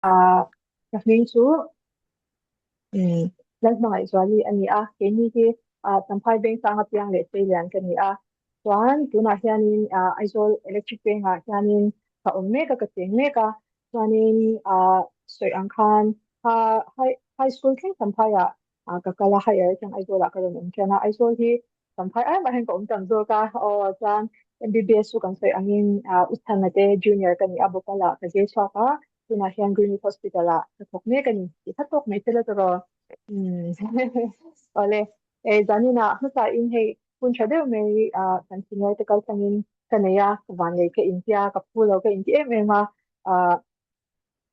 ka hming chu lan hmangai zuali ani a ke ni hi tamphai bank tanga piang le te lian kan ni a chuan tuna hianin aizol electric bank a hianin ka om me ka teng me ka chuanin soi ang khan ha high school king tamphai ka kala higher chang aizol ka ron om chana aizol hi tamphai ai ma hen ko om tam zo ka o chuan MBBS su kan soi angin uthan na te junior kan ni abokala ka je chwa ka tuna hian green hospital a ka thok me kan ni ka thok me tele to 음, 원래 zanina hasa in he kun chade me kan sinai te kal tangin kanaya wan le ke india ka pulo ke india me ma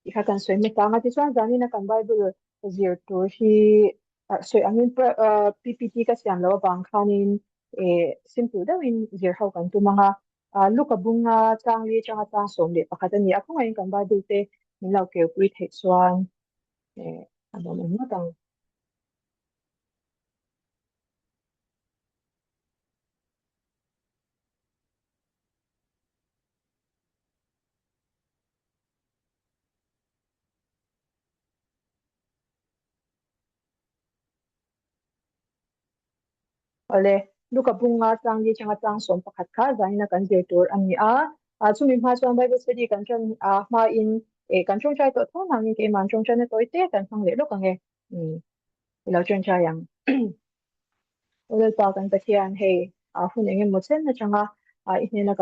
ikha kan soi me tanga ti chuan zanina kan bible zir tu hi soi angin ppt ka siam lo bang khanin simple da in zir hau kan tu manga luka bunga changli changa chang som le pakhatani akhong ai kan bible te min lau ke pui the chuan ano mo ole luka bunga changi changa chang som pakhat kha zaina kan je tur ani a chumi ma chuan bible study kan chan ma in kan chong chai to thon hang ke man chong chan to te kan phang le lo kan e lo chen cha yang ole pa kan pathian he hun enge mo chen na changa ihne na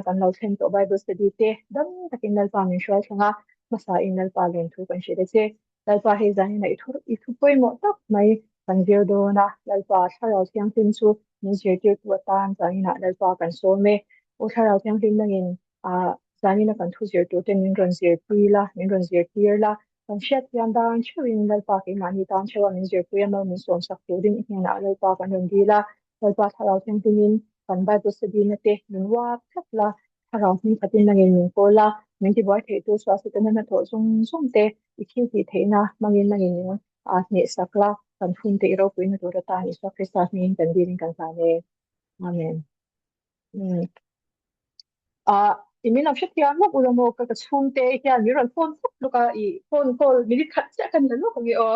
kan lo chen to bible study te dam takin nal pa min shwa changa masa in nal pa len thu kan she de che nal pa he zaina i thu poi mo tak mai kan zir do na nal pa tharo siang tin chu min zir te tu tan zaina nal pa kan so me o tharo siang tin nangin zaina kan thu zir tu te min ron zir pui la min ron zir tir la kan shet yan dan chuin nal pa ke mani tan chewa min zir pui ma min som sak tu din ihna nal pa kan ron di la nal pa tharo siang tin kan bible study na te min wa thak la tharo min khatin nangin min ko la min ti boy the tu swa se tan na tho sung sung te ikhi ti theina mangin nangin ne sakla kan phun te ro kuin tu ra ta ni sa krista min kan din kan sa ne amen mm imin am shit ya mo ulo mo ka chung te ya mi ron phone lu ka I phone call mi khat cha kan na no ko mi o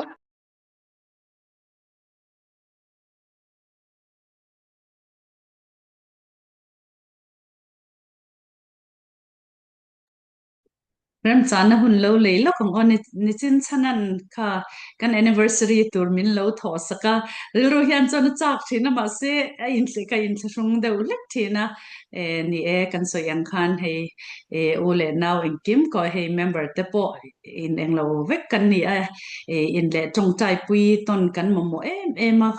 ram chana hun lo le lo kong on ni chin chanan kha kan anniversary tur min lo tho saka ro hian chon chak thina ma se a in se ka in thung de u lek thina ni kan so yang khan he ole now in kim ko he member te po in englo vek kan ni in le tong tai pui ton kan mo em em a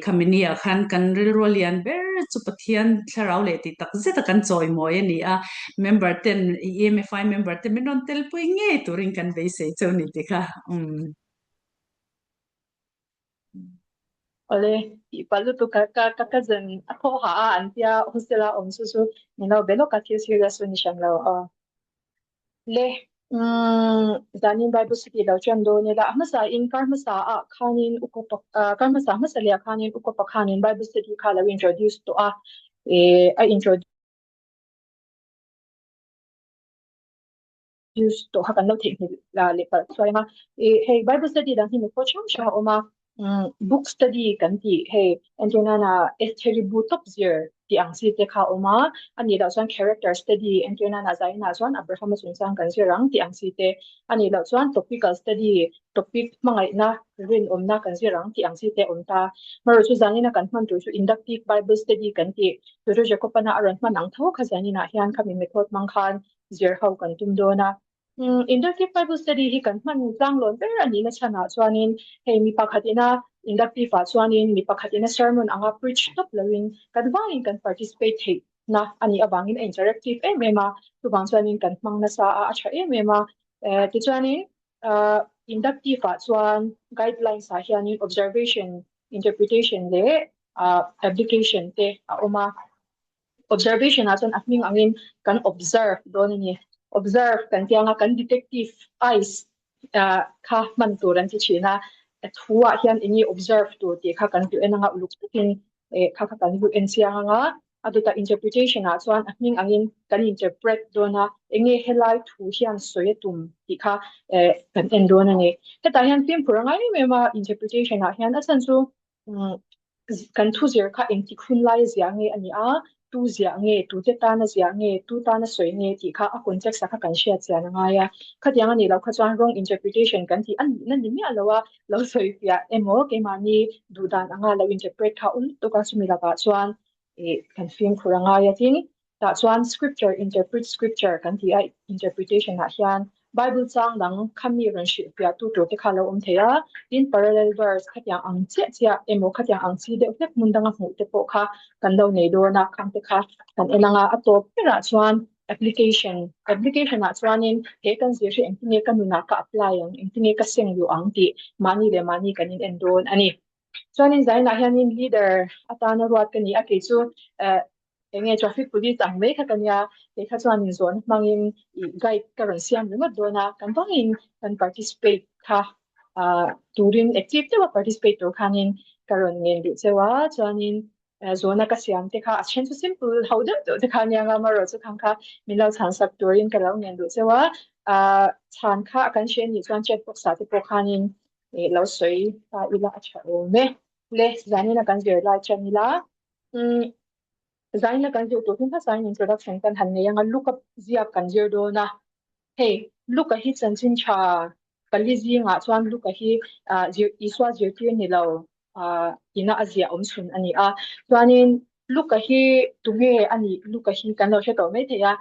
khamini a khan kan ril rolian ber chu pathian tharau le ti tak zeta kan choi mo ni a member ten EMFI member ten menon tel pui nge turin kan be se choni ti kha ole I palu tu ka zen a tho ha an tia hostela om su su ni no belo ka thi si ga su ni shang lo le zanin bible city lo chan do ne la masa in kar masa a khanin ukopak kar masa masa le khanin ukopak khanin bible city khala introduce to a introduce to hakan lo thei la le par so ma hey bible study dan hin ko cham sha oma book study kan ti hey anjona na history book top zero ti ang si te kha oma ani da swan character study anjona na zai na swan abraham sun sang kan si rang ti ang si te ani da swan topical study topic mangai na rin om na kan si rang ti ang si te om ta mar chu zani na kan man tu chu inductive bible study kan ti tu ro je ko pana aran man ang tho kha zani na hian kha mi method mang khan zir hau kan tum do na inductive Bible study hi kan hman tlang lon ber ani na chana chuanin hei mi pakhatina inductive a chuanin mi pakhatina sermon anga preach top lawin kan wangin kan participate thei na ani awangin interactive mema tu bang chuanin kan hmang na sa a tha mema ti chuanin inductive a chuan guidelines a hianin observation interpretation le application te a oma observation a chuan a hming angin kan observe don ni observe kan tianga kan detective eyes kha man turan ti china thua hian ini observe tu ti kha kan tu enanga uluk tukin kha kha kan bu en sianga nga aduta interpretation a chuan ahming angin kan interpret dona enge helai thu hian soyatum ti kha kan en don ani heta hian film purangai mema interpretation a hian asan chu kan thu zir kha engti khun lai zia nge ani a tu zia nge tu te ta na zia nge tu ta na soi nge ti kha a context a kha kan share chia na nga ya khatiang ani lo kha chuan wrong interpretation kan ti an na ni mi alowa lo soi pia emo ke mani du dan anga lo interpret kha to ka sumila ka chuan kan film khuranga ya tin ta chuan scripture interpret scripture kan ti a interpretation a hian bible chang dang khami ran shi pia tu te kha lo theya in parallel verse khatyang ang chia emo khatyang ang chi de hlek mundanga hmu te po kha kan lo nei do na khang te kha kan enanga atop pera chuan application a chuanin he kan zir shi engtinge kanuna ka apply ang engtinge ka seng yu ang ti mani le mani kanin endon ani chuanin zaina hianin leader atana ruat kani ake chu enge traffic police ang me kha kanya te kha chuanin zon mangin guide karon siam ringot dona kan bangin kan participate kha turin active te participate to khanin karon ngen du chewa chuanin zona ka siam te kha achen chu simple how do te khanya nga maro chu khang kha milau chan sak turin ka lo ngen du chewa chan kha kan shen ni chuan chat box sa te po khanin lo soi ta ila acha o me le zanina kan zir lai chanila zaina kan zir to hin kha sign introduction kan han ne yang look up zia kan zir do na hey look a hi chan chin cha kalizi nga chuan look a hi zir iswa zir tir ni lo ina azia sun ani a chuanin look a hi tunge ani look a hi kan lo he to me theya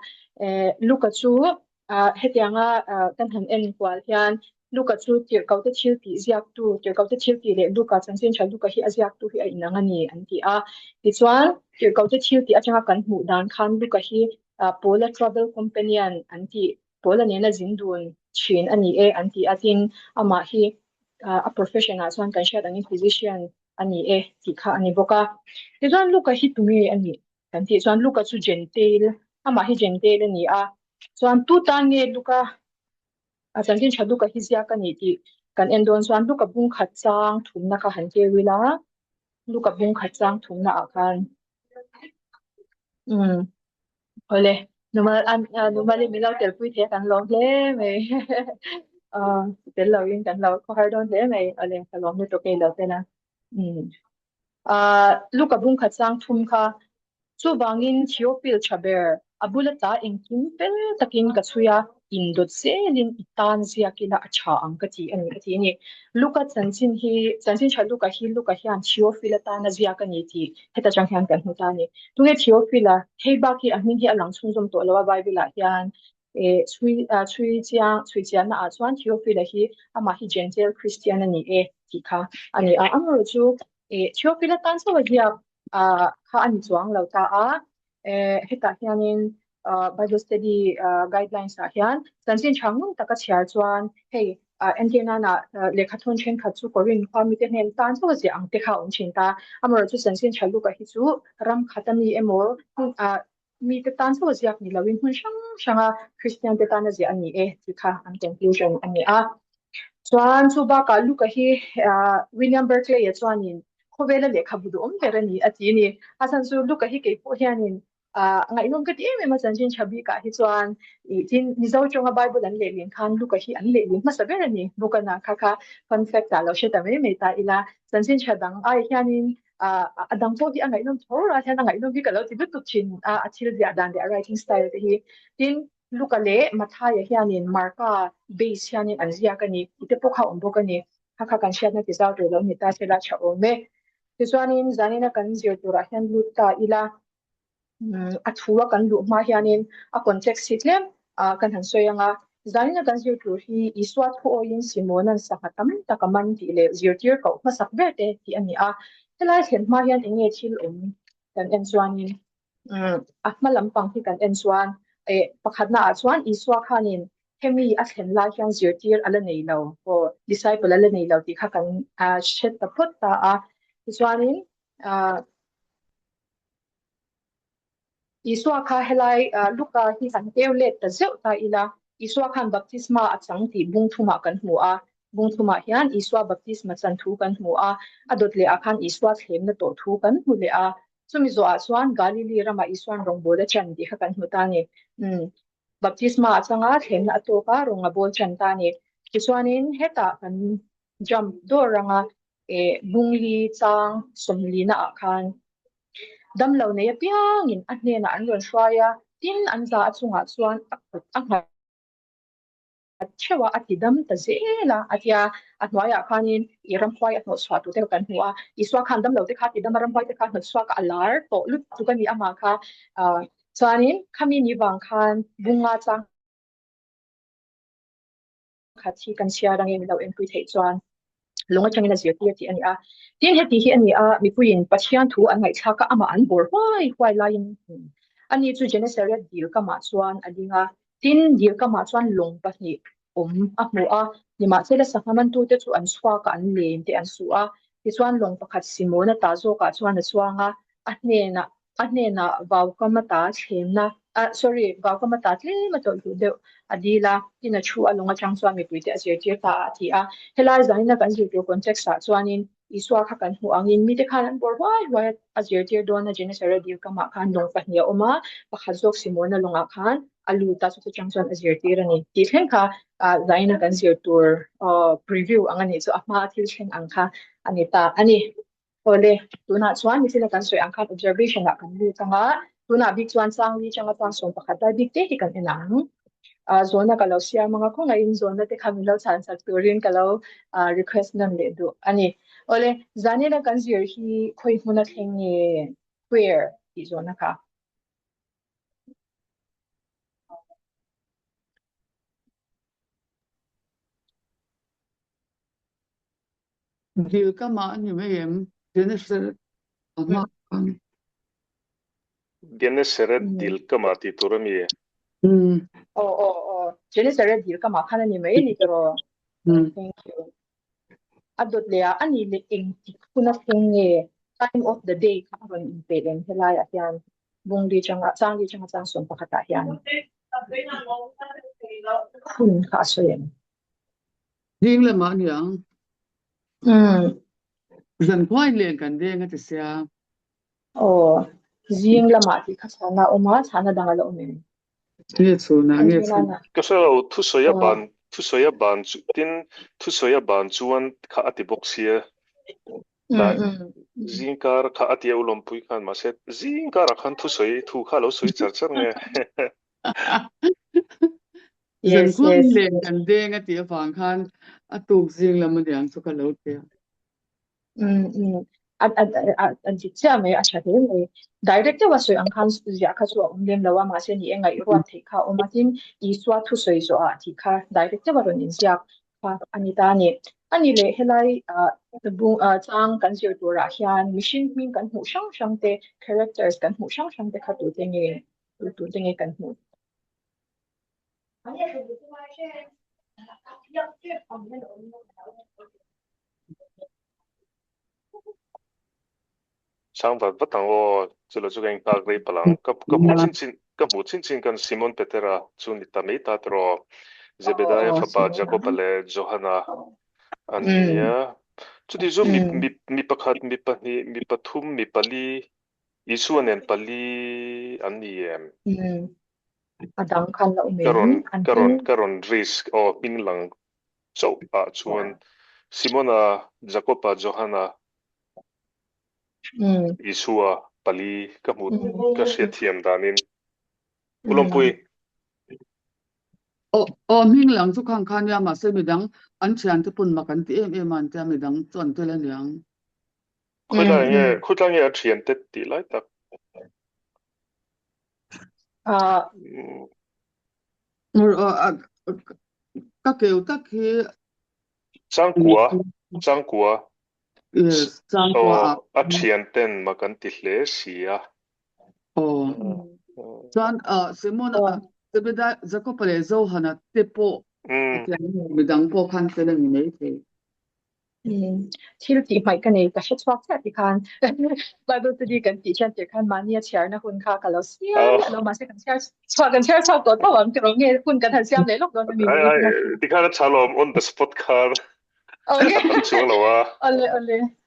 look a chu hetianga kan han en kwal hian look a chu tir kau te thil ti ziak tu tir kau te thil ti le look a chan chin cha look a hi aziak tu hi a inanga ni an ti a ti chuan tir kau te thil ti atanga kan hmu dan khan look a hi pola travel companion an ti pola nena zindun chin ani an ti atin ama hi a professional chuan kan shat angin physician ani ti kha ani boka ti chuan luka hi tumi ani kan ti chuan luka chu gentle ama hi gentle ani a chuan tu ta nge luka a changin cha luka hi zia ka ni ti kan endon chuan luka bung khat chang thumna ka han ke wila luka bung khat chang thumna a khan ole normal milau tel pui the kan long hle me tel lo yin kan lo ko har don hle me ole ka long ne to ke lo te na luka bung khat chang thum kha chu bangin thiopil chaber abulata engkim pel takin ka chuya indot selin itan zia kila acha angka ti ani luka chanchin cha luka hian thiopil ta na zia ka ni ti heta chang hian kan huta ni tunge thiopila heiba ki ahmin hi alang chungzom to lawa bible hian chui chiang na a chuan thiopila hi ama hi gentile christian ani ti kha ani a amro chu thiopila tan so zia kha ani chuang lo ta a heta hianin Bible study guidelines a hian chanchin changun taka chiar chuan hei antenna na lekha thon chen kha chu korin khami te nen tan so ji ang te kha on chin ta amar chu chanchin chalu ka hi chu ram khatami emo mi te tan so ji ak ni lawin hun shanga christian te tan ji ani ti kha an conclusion ani a chuan chu ba ka lu ka hi William Berkeley ya chuanin khowela lekha budu berani ati ni asan chu lu ka hi ke po hianin ngai nom ka ti em ma chanchin chabi ka hi chuan tin mizo chonga bible an le lin khan lu ka hi an le lin ma saber ani bukana kha kha fun fact ta lo she ta me ta ila chanchin chadang ai hianin adang po hi angai nom thora hian angai nom hi ka lo ti du tu chin a thil dia dan de writing style te hi tin lukale mathaya hianin marka base hianin anzia kani ite pokha ombokani kha kan shana ti zaw to lo ni ta chela cha o me ti chuanin zanina kan zir tura hian luta ila athuwa kan lu ma hianin a context hitlem kan han soyanga zanina kan zir tur hi iswa thu o in simonan sakatam takaman ti le zir tir ko ma sak ve te ti ani a helai thlen ma hian enge thil kan en chuanin ahma lampang hi kan en chuan pakhatna a chuan iswa khanin hemi a thlen lai hian zir tir ala nei lo o disciple ala nei lo ti kha kan shet ta phut ta a chuanin iswa kha helai luka hi han eulet ta zeu ta ila iswa khan baptisma a chang ti bung thuma kan hmu a bung thuma hian iswa baptisma chan thu kan hmu a adot le a khan iswa thlem na to thu kan hmu le a chumi zo a chuan Galilee rama isuan rong bola chan di kha kan hmuta ni baptisma changa thlenna atoka ronga bol chan ta ni chuanin heta kan jump door ranga bungli chang somli na khan damlo nei piang in a hne na an ron hruaya tin an za achunga chuan a ngai chewa ati dam ta zela atia a hnuaya khanin I ram khwai a hno chwa tu te kan hnuwa iswa khan dam lo te kha ti dam ram khwai te kha hnu chwa ka alar to lut tu kan ni ama kha chuanin khami ni wang khan bunga chang khachi kan sia rang em lo en pui thei chuan lunga changina zia ti ani a tin heti hi ani a mipuin pathian thu an ngai thaka ama an bor hwai lain ani chu Genesaret dil kama chuan adinga tin dil kama chuan lung pahnih a hmu a nima chela sanghaman tu te chu an chua ka an len te an su a ti chuan lung pakhat simona ta zo ka chuan a chuanga a hnena vaw kamata themna sorry vaw kamata tle ma tol tu de adila tina thu alunga chang chuan mi puite a zia ta ti a helai zaina kan ju context a chuanin iswa kha kan hu angin mi te khan an bor hwai a zir don a Genesaret dil kama khan lung pahnia oma pakhat zok simona lunga khan alu ta chu chang chuan a zir tir ani ti thleng kha zaina kan zir tur preview angani chu ama thil thleng angkha ani ta ani ole tuna chuan mi sila kan soi angkha observation a kan lu changa tuna big chuan changli changa chang som pakhat dai big te hi kan enang zona kalau siya mga ko ngayon zona te kami lo chan sa turin kalau request nan le do ani ole zani na kan zir hi khoi muna theng ni queer ti zona ka dil kama ni mayem Genesaret ama kan Genesaret dil kama ti turami Genesaret dil kama khana ni mai ni tro thank you adot le ani le eng ti kuna theng ni time of the day ka ron impelen helai atyan bungli changa chang som pakata hian hun kha soyen ding le ma ni ang zan kwai le kan de nga te sia zing lama ti khasana oma chana dangala umen nge chu na nge chu kasalo thu soya ban tin thu soya ban chuan kha ati boxia la zingkar kha ati ulom pui khan ma set zingkar khan thu kha lo soi char nge zan kwai le kan de nga ti fang khan atuk zing la ma diang chu ka lo te an ti cha me a chate me director wa soi angkhan ya kha chu umlem lawa ma se ni engai ro the kha omatin I swa thu soi zo a ti kha director wa ron in sia kha anita ni ani le helai bu chang kan sir tu ra hian mission min kan hu shang te characters kan hu shang te kha tu te nge kan hu sang va batang o chulo chu gang tak rei palang ka mu chin kan Simon Petera chuni tamei ta tro Zebediah papa Jacob le Johanna ania chudi zo mi pakhat mi pahni mi pathum mi pali isuanen pali aniem adang khan la umen karon risk o pinglang so chuan Simona Jacob Johanna Isua pali kamut ka thiam danin ulompui ming lang chu khang khan ya ma se mi dang an chian te pun ma kan ti em an ta mi dang chon te la nyang khutlang ye thian te ti lai tak ka keu tak hi changkua yes changkua a thian ten ma kan ti hle sia chuan Simon Zebediah Jacob le Johanna te po mi dang po khan te la ni nei te thil ti mai kan ei ka hre chhuak cha ti khan Bible study kan ti chan te khan mania chhiar na hun kha kalo sia lo ma se kan chhiar chhuak to am tro nge hun kan han siam le lok don mi ti khan chalom on the spot khan okay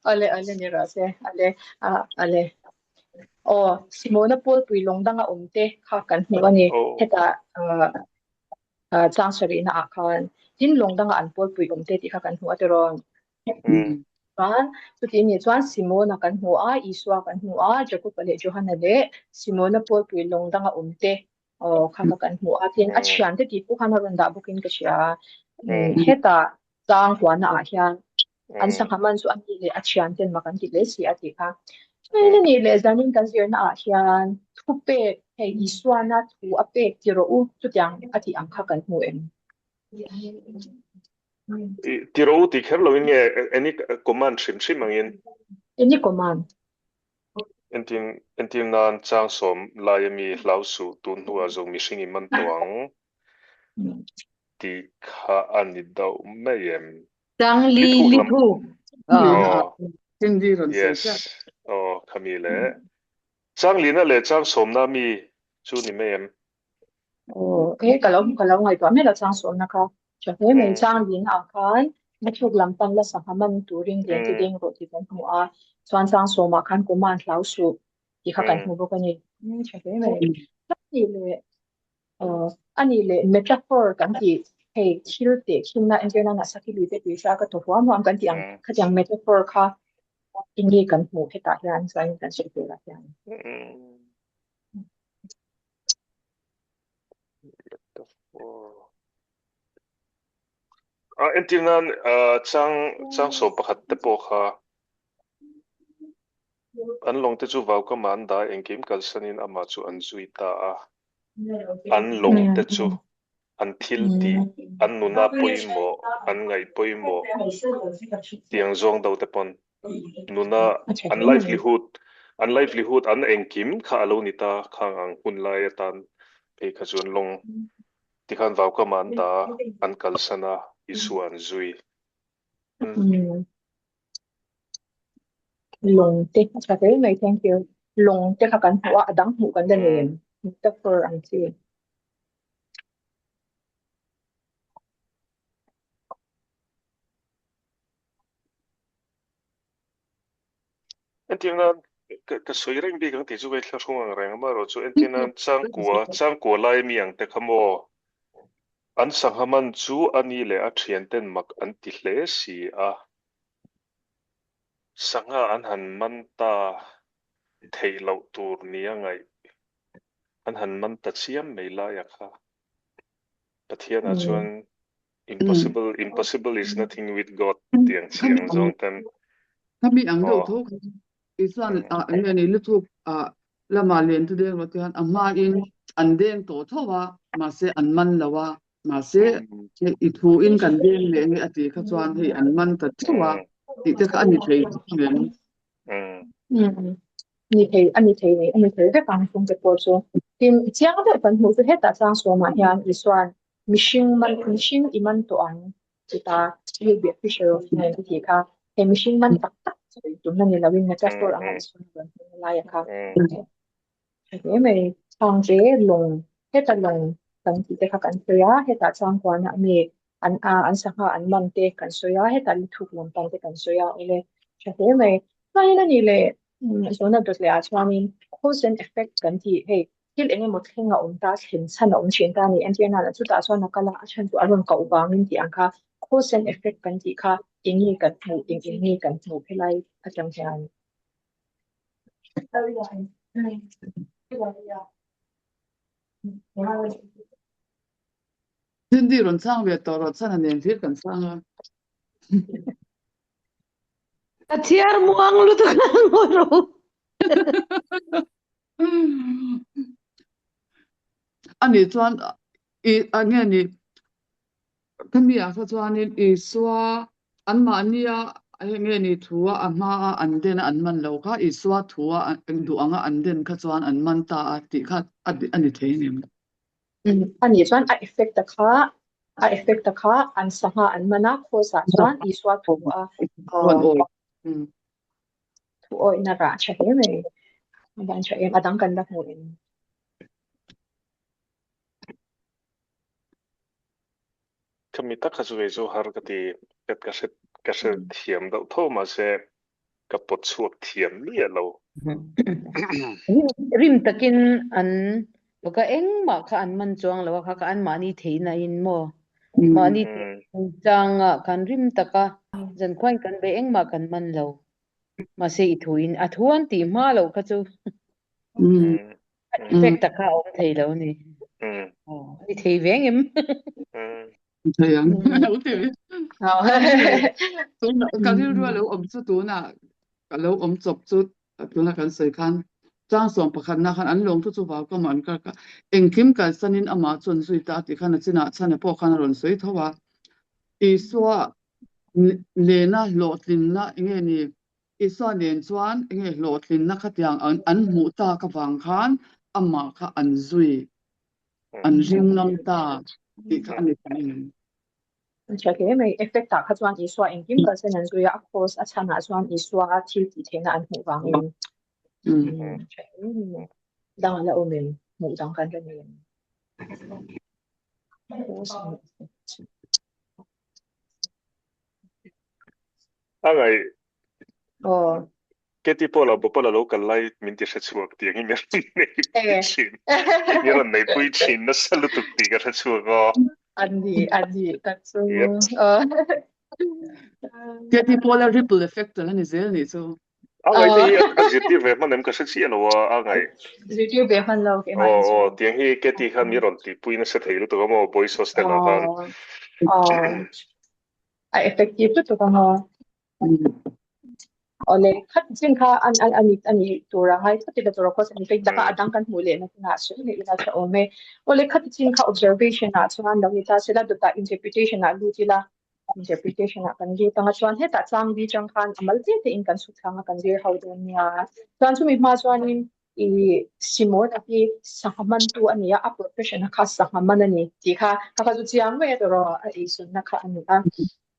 ale ni ra se ale Simona Paul pui longdanga umte kha kan hmu ani oh heta changsari na akhan tin longdanga an Paul pui umte ti kha kan hmu ateron chuan chuti ni chuan Simona kan hmu a Iswa kan hmu a Jacob le Johanna le Simona Paul pui longdanga umte kha kan hmu a tin a thian te ti pu khana ron da bukin ka sia heta chang huana a hian an sanghaman chu an ti le a thian ten ma kan ti le si ati kha Ngayon ni le zanin kan siya na asian tupe hey iswa na tu ape tiro u tu tiang ati ang kakan mo em. tiro ti kher lo in nge any command shim angin Ini koman. entin nan chang som lai mi hlau su tun hua zo mi sing man tuang ti kha ani dau mayem Tang li li li lam thu. oh Hindi ron yes sa oh kamile chang lina le chang som na mi chu ni mayem Kalau ngai to me la chang so na ka. Chahe me chang din akan mathuk lampang la sahaman turing den ti ding ro ti kan mo a chuan chang so ma kan koman hlau su ti kha kan mo bo ka ni. Chahe me ni le ani le metaphor kan ti hey thil te khinna engena na sakili te ti sa ka to huam huam kan ti ang khajang metaphor kha ingi kan hmu heta hian chuan kan se te la hian entin nan chang som pakhat te po kha an long te chu vau ka man da engkim kalsanin ama chu an zui ta a an long te chu an thil ti an nuna poimo an ngai poimo tiang zong dau te pon nuna an livelihood an engkim kha alo ni ta khang ang hun lai atan pe kha chuan long ti khan vau ka man da an kalsana isu an zui long te chahe me thank you long te kha kan hmu a adang hmu kan da nen metaphor ang chi entin nan ka soi reng bi kang ti chu kai thla thung ang reng ma ro chu entin nan chang kwa lai mi ang te khamo an sanghaman chu ani le a thian ten mak an ti hle si a sanga an han man ta thei lo tur ni angai an han man ta chiam mai la ya kha pathian a chuan impossible is nothing with God tiang chiang zong tan kami ang dau tho isan nge ni lu thu lama len tu de ro tian amma in an deng to thowa ma se an man lawa ma se I thu in kan deng le ni ati kha chuan hi an man ta thowa ti te kha ani thei ngen ani thei ve kang thung te por so tin chiang da pan hmu chu heta chang so ma hian iswan mishing iman to ang kita will be official of ngai ti kha he mishing man tak tak tum na ni lawin metaphor ang iswan ban la ya kha he me chang je long heta long kan ti te kha kan soya heta chang kwa na mi an sangha an man te kan soya heta li thuk lam tang te kan soya ele he me mai na ni le so na dot le a chuanin cause and effect kan ti hey til enge mo thlenga ta thin chan chin ta ni antiana la chu ta chuan na kala a chan chu aron ka uba min ti angkha cause and effect kan ti kha ingi kan hmu ingi kan hmu phelai a chang hian hindi ron sang ve to ro chan nen thir kan sang Athiar muang lu tu ngoro. ani chuan ange ni kami a kha chuan I swa an ma ania nge ni thua a ma an den an man lo kha I swa thua an du anga an den kha chuan an man ta ti kha ani thei ni ani chuan a effect ta kha an sangha an mana kho sa chuan iswa thu a thu o ina ra cha he me ban cha em adang kan da hmu in kami ta kha chu har ka ti ka se thiam dau tho ma se กับปวดช่วงเทียมเนี่ยเรา rim takin an baka eng ma kha an man chuang lawa kha ka an mani theina in mo mani changa kan rim taka jan khwain kan be eng ma kan man lo ma se i thuin a thuan ti ma lo kha chu effect taka om thei lo ni ni thei veng em thầy anh ok cái điều đó là ông chú tôi na cái lâu ông chụp chút tôi là cái sợi khăn trang sòng bạc khăn na khăn anh long chú vào cái món cái em kim cái sanin ama chuẩn suy ta thì khăn chỉ na chăn bộ khăn rồi suy thôi à iswa lena lotlin na nghe ni iswa len chuan nghe lotlin na khatiang an mu ta ka wang khan ama kha an zui an ring nam ta ti kha ani Chake may effect ta khatwan iswa engkim ka sen an zuya of course a chana chuan iswa a thil ti thena an hu wangin dang la omen mu dang kan ren Angai oh cái tipo là bộ là lâu cái lại mình chỉ sẽ chụp tiếng như này chín như là này bụi chín nó sẽ lúc tục tiếng cái chụp go andi that's cái tipo là ripple effect là ni zel ni so angai thì adjective về mà nem cái sẽ chỉ nó angai YouTube be han lo ke ma tiếng hi cái tí kham như là tí bụi nó sẽ thấy lúc đó mà voice hostel nó han effective to ka mo ole khat jin kha ani tura ngai thati da tura kos ani da ka adang kan mule na na su ni ina cha ome ole khat jin kha observation na chuan lo ni ta sela du ta interpretation na lu ti la interpretation na kan ji tanga chuan he ta chang bi chang khan amal te te in kan su thanga kan dir how don nia chuan chu mi ma chuan in I simon api sahaman tu ania a profession kha sahaman ani ti kha ka chu chiang me to ro a isun na kha ani a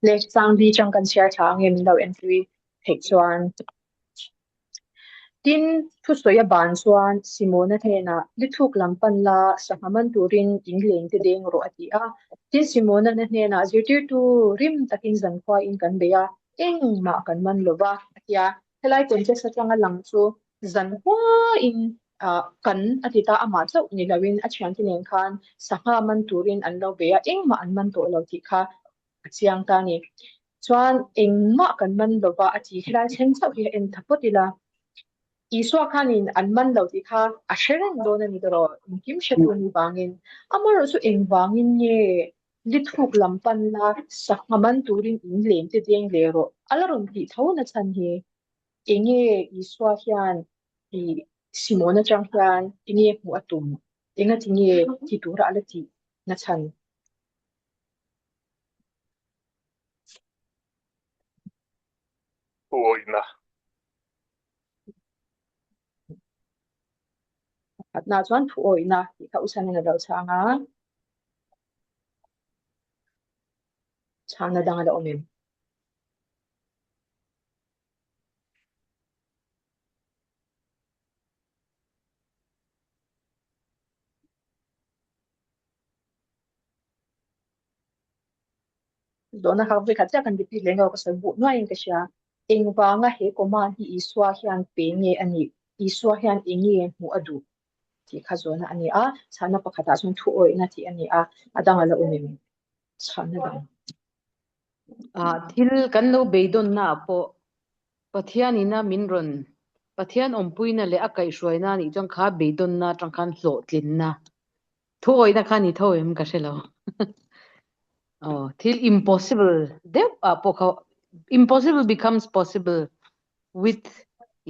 le chang bi chang kan share thang em lo entry thek chuan tin thu soya ban chuan simona thena lithuk lampan la sahaman turin ingleng te deng ro ati a tin simona na hena zirtir tu rim takin zan khwa in kan beya eng ma kan man lova atia helai kon che satanga lang chu zan khwa in kan atita ama chau ni lawin a thian tin khan sahaman turin an lo beya eng ma an man to lo ti kha chiang ta ni chuan eng ma kan man lova ati helai chen chau hi en thapotila iswa khanin anman lo ti kha asheren do na ni doro kim shetu ni bangin amaro su eng bangin ye lithuk lampan la sakhaman turin in lem te deng lero alaron ti thona chan hi enge iswa hian ti simona chang hian enge mu atum enga tinge ti tura alati na chan ôi na na chuan thu oi na ti kha usan na lo changa chana dang la omem dona kha ve kha cha kan dipi lenga ko sabu no in ka sha engwa nga he ko ma hi iswa hian pe nge ani iswa hian engi mu adu ti kha zona ani a chana pakhata sun thu oi na ti ani a adanga la umem chana dang thil kan lo beidon na po pathian ina minron pathian ompuina le akai hruaina ni chang kha beidon na chang khan hlo tlin na thoi na khani thoem ka shelo thil impossible deuh po kha impossible becomes possible with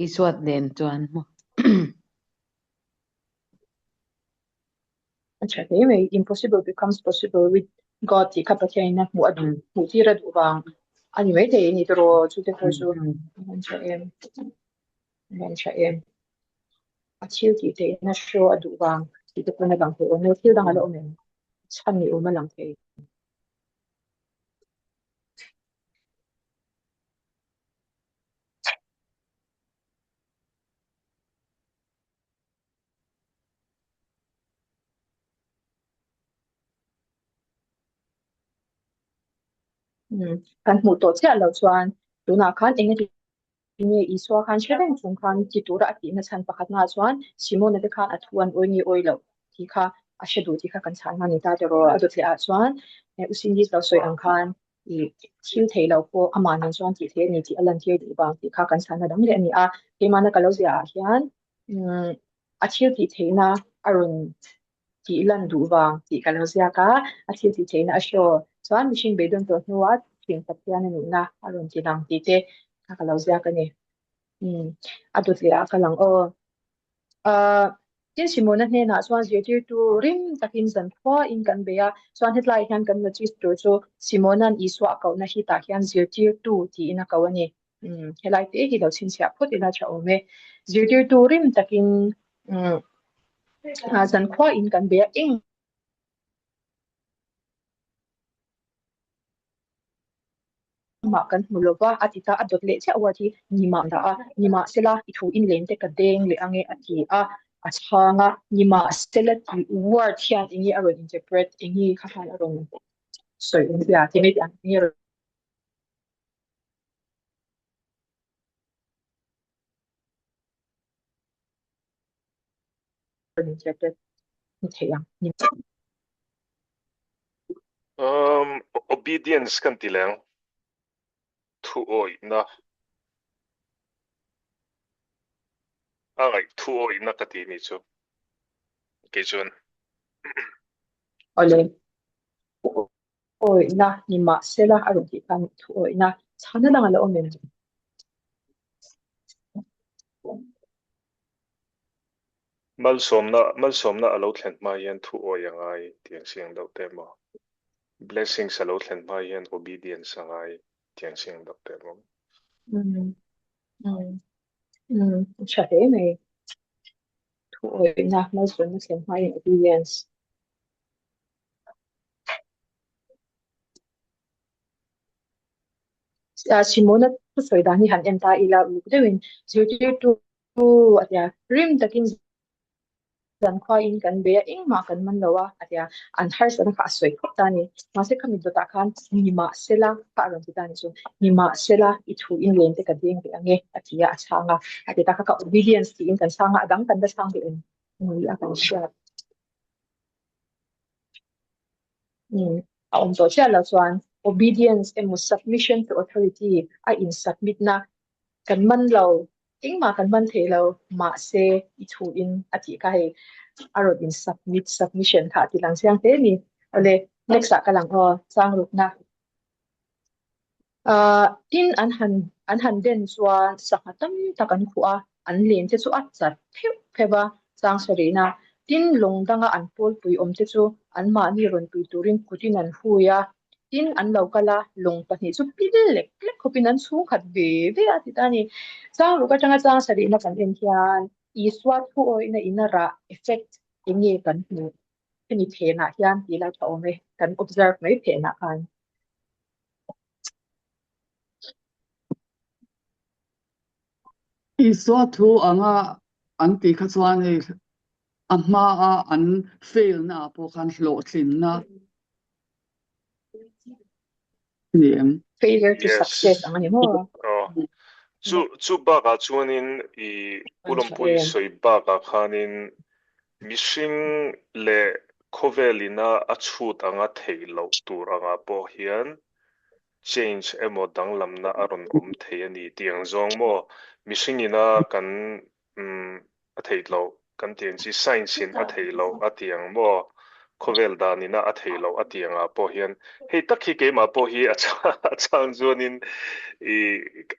iswat len chuan mo acha ke me impossible becomes possible with god ti kha pathia ina mu adu mu ti ra du wang ani me te ni tro chu te kho su man cha em a chiu ti te na sho adu wang ti te na bang ko no ti dang la omem chan ni o ma lang te kan mu to cha lo chuan tuna khan enge นี่อีสวาคันเชื่อเป็นสงครามจิตุระที่นั่นฉันประคัตนาส่วนซิโมนั่นเด็กข้าอัฐวันโอ้ยนี่โอ้ยแล้วที่ข้าอาชดูที่ข้ากันฉันมันนี่ตาจะรออดุเสียส่วนอุสินดิสเราสวยอังคารอีชิวเทเราพออามานันส่วนที่เทนี่ที่อลันเทียดีบางที่ข้ากันฉันนั่นดังเรียนนี่เฮมันก็เราเสียเฮียนอาชิวที่เทนะอรุณที่ลันดูบางที่ก็เราเสียก็อาชิวที่เทนะอชอส่วนมิชิงเบดอนตัวหัวถึงตัดยานี่นะอรุณที่ดังที่เทข้าก็เราเสียกันนี่adut le akalang tin simona hne na chuan zirtir tu rim takin zan khwa in kan beya chuan hetlai hian kan na chis tur chu simonan iswa ka na hi ta hian zirtir tu ti ina kawani helai te hi lo chin sia phut ina cha ome zirtir tu rim takin zan khwa in kan beya eng ma kan mulowa atita adot le che awati nima da nima sela ithu in len te ka deng le ange ati achanga nima sela ti word hian ingi aro interpret ingi khahan aro so ya ti me an ni aro interpret ni theyang ni obedience kan tileng thu oi na angai thu oi na ka ti ni chu ke chun ole oi na nima sela aro ti kan thu oi na chana dang ala omen mal somna alo thlen ma yan thu oi angai tiang siang do te mo blessings alo thlen ma yan obedience angai tiang siang do te mo cha he me thu oi na ma so na sen mai obedience Simona tu soidani han enta ila udewin zirtir tu atia rim takin zan khwa in kan be ing ma kan man lawa atia an har sana ka soi khotani ma se kami do ta khan nima sela pa ron ti tani so nima sela ithu in len te ka ding be ange atia achanga ati ta ka obedience ti in kan sanga adang kan da sang be in ni akan sha on to cha la chuan obedience emu submission to authority in submit na kan man lo ma kan man the lo ma se I thu in ati ka he aro in submission kha ti lang siang te ni ale next ka lang sang ruk na tin an han den chuan sakhatam takan khuwa an len che chu at chat pheba sang sorina tin longdanga an pol pui om te chu an ma ni ron pui turin kutin an huya tin an lo kala long pahnih chu pil lek lek khopin an chung khat ve ati tani sang ruka tanga sang sarina kan en hian I swat hu oi na inara effect inge kan nu ni phena hian ti la thome kan observe mai phena kan iswa thu anga anti kha chuan he amma an fail na po khan hlo thin na niam failure to Yes. success angani mo chu ba ka chuanin I ulom pui soi ba ka khanin mishing le khovelina achut anga theilo tur anga po hian change emo danglamna aron thei ani tiang zong mo mishingina kan a theilo kan tiang chi science in a theilo a tiang mo khovel danina a theilo a tianga po hian hei takhi ke ma po hi achang zonin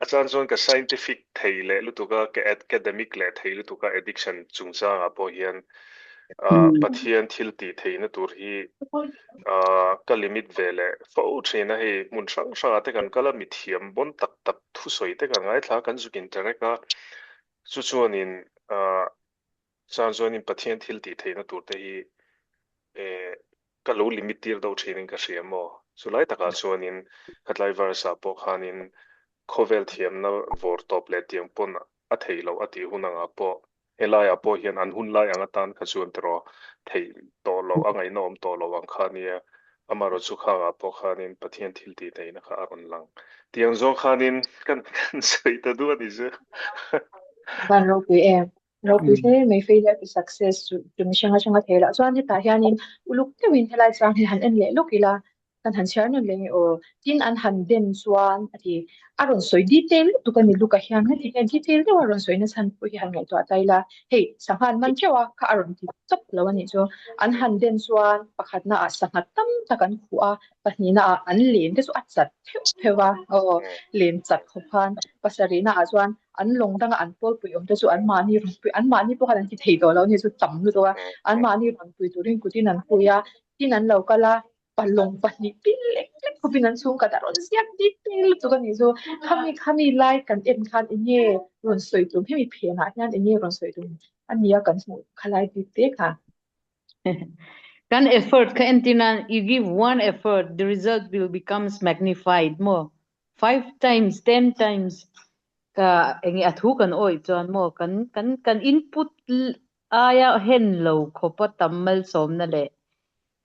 achang zon ka scientific theile lutuka ke academic le theilu tuka addiction chungcha nga po hian pathian thil ti theina tur hi ka limit vele fo thina hei mun sang sang te kan kala mithiam bon tak thu soi te kan ngai thla kan zukin tereka chu chuanin sang zonin pathian thil ti theina tur te hi ka lo limit tir do thinin ka hriamo chulai taka chuanin khatlai varsa po khanin khovel thiam na vor top le tiang pon a theilo ati hunanga po helaya po hian an hun lai anga tan kha chuan tro thei to lo angai nom to lo ang khania amaro chu khanga po khanin pathian thil ti nei na kha aron lang tiang zong khanin kan sei ta du ani je ban ro pui em ro pui se mai failure to success to mi shanga shanga thela chuan ni ta hianin uluk te win thelai chang hi han en le lokila kan han share na le o tin an han den chuan ati aron soi detail tu kan ni luka hian na ti detail de aron soi na san pu hi han ngai to ataila hey sanghan man chewa kha aron ti chap lo ani chu an han den chuan pakhat na a sangat tam takan khu a pahni na an len te chu a chat thewa o len chat khophan pasari na a chuan an lồng đang an pol pui om te chu an mani rong pui an mani po kan ki thei do lo ni chu tam lu do an mani rong pui turin kutin an puya tin an lo kala palong pani pil lek lek ko pinan chung ka daron siak di pil tu kan ni chu khami lai kan en khan inye ron soi tum hemi phena hian inye ron soi tum ania kan mu khalai ti te kha Kan effort ka entina you give one effort, the result will becomes magnified more. 5 times, 10 times. Ka engi athu kan oi chuan mo kan input aya hen lo khopa tammal som na le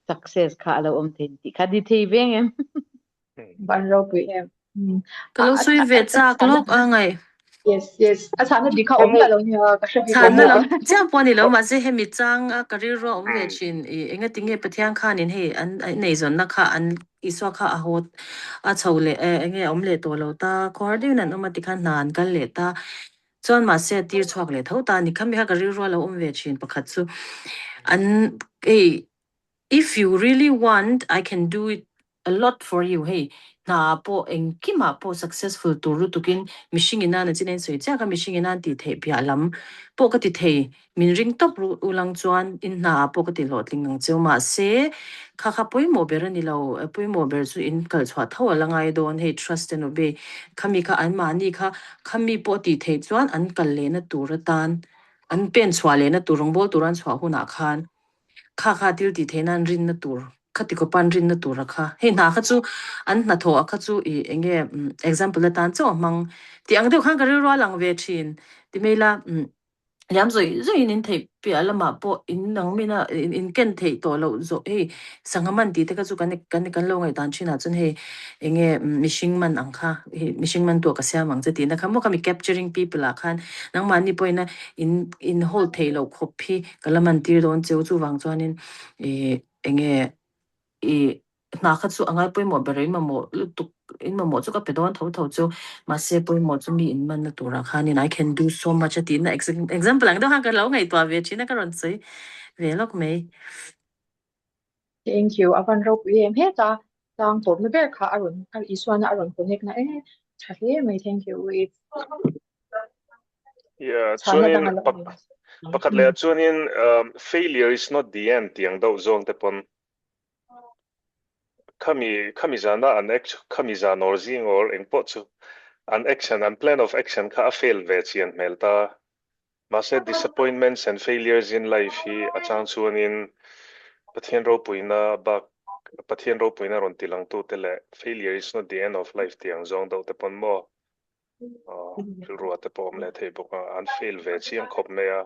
success kha lo om thein ti khadi thei veng em ban ro pui em Kalau sui ve chak lok angai. yes achana dikha om la lo ni ka shri ko Chan na mo lo cha pon ni lo ma se hemi chang a career ro om ve chin e enga tinge pathian khan in he an nei zon na kha an iswa kha a hot a chole enga om le to lo ta coordinate na ma ti khan nan kal le ta chon ma se tir chwak le tho ta ni khami ha career ro lo om ve chin pakhat chu an if you really want I can do it a lot for you hey na po eng kima po successful to ru tukin mishing ina na chinen soi cha ka mishing ina ti the pia lam po ka ti thei min ring top ru ulang chuan in na po ka ti lot ling nang cheu ma se kha poi mo ber ni lo poi mo ber chu in kal chwa thaw langai don hey trust and obey khami kha an ma ni kha khami po ti thei chuan an kal le na tur tan an pen chwa le na turong bol turan chwa hu na khan kha til ti thenan rin na tur khati ko pan rin na tur kha he na kha chu an na tho kha chu e enge example la tan chu mang ti ang deu khang ka ro lang ve thin ti mela yam zoi in thei pi ala ma po in nang mina in ken thei to lo zo he sangaman ti te ka chu kan lo ngai tan china chun he enge mishing man ang kha he mishing man to ka sia mang chati na khamo kami capturing people la khan nang mani poina in whole thei lo khophi kalaman tir don cheu chu wang chuanin enge e na kha chu angai poi mo berei ma mo lutuk in ma mo chu ka pedon tho chu ma se poi mo chu mi in man na tura khanin I can do so much at in example ang do ha ka lo ngai to ve china ka ron sei ve lok mei thank you avan ro pui em he ta tang to me ber kha aron kal iswana aron connect na thale mai thank you we yeah chana dang chuanin ala pakhat le chuanin failure is not the end tiang do zong te pon khami zana an action khami zan or zing or in pot chu an action and plan of action kha fail ve chian melta mase disappointments and failures in life hi achang chuanin pathian ro puina ba pathian ro puina ron tilang tu tele failure is not the end of life tiang zong do te pon mo ru te pom le thei boka an fail ve chiang khop me a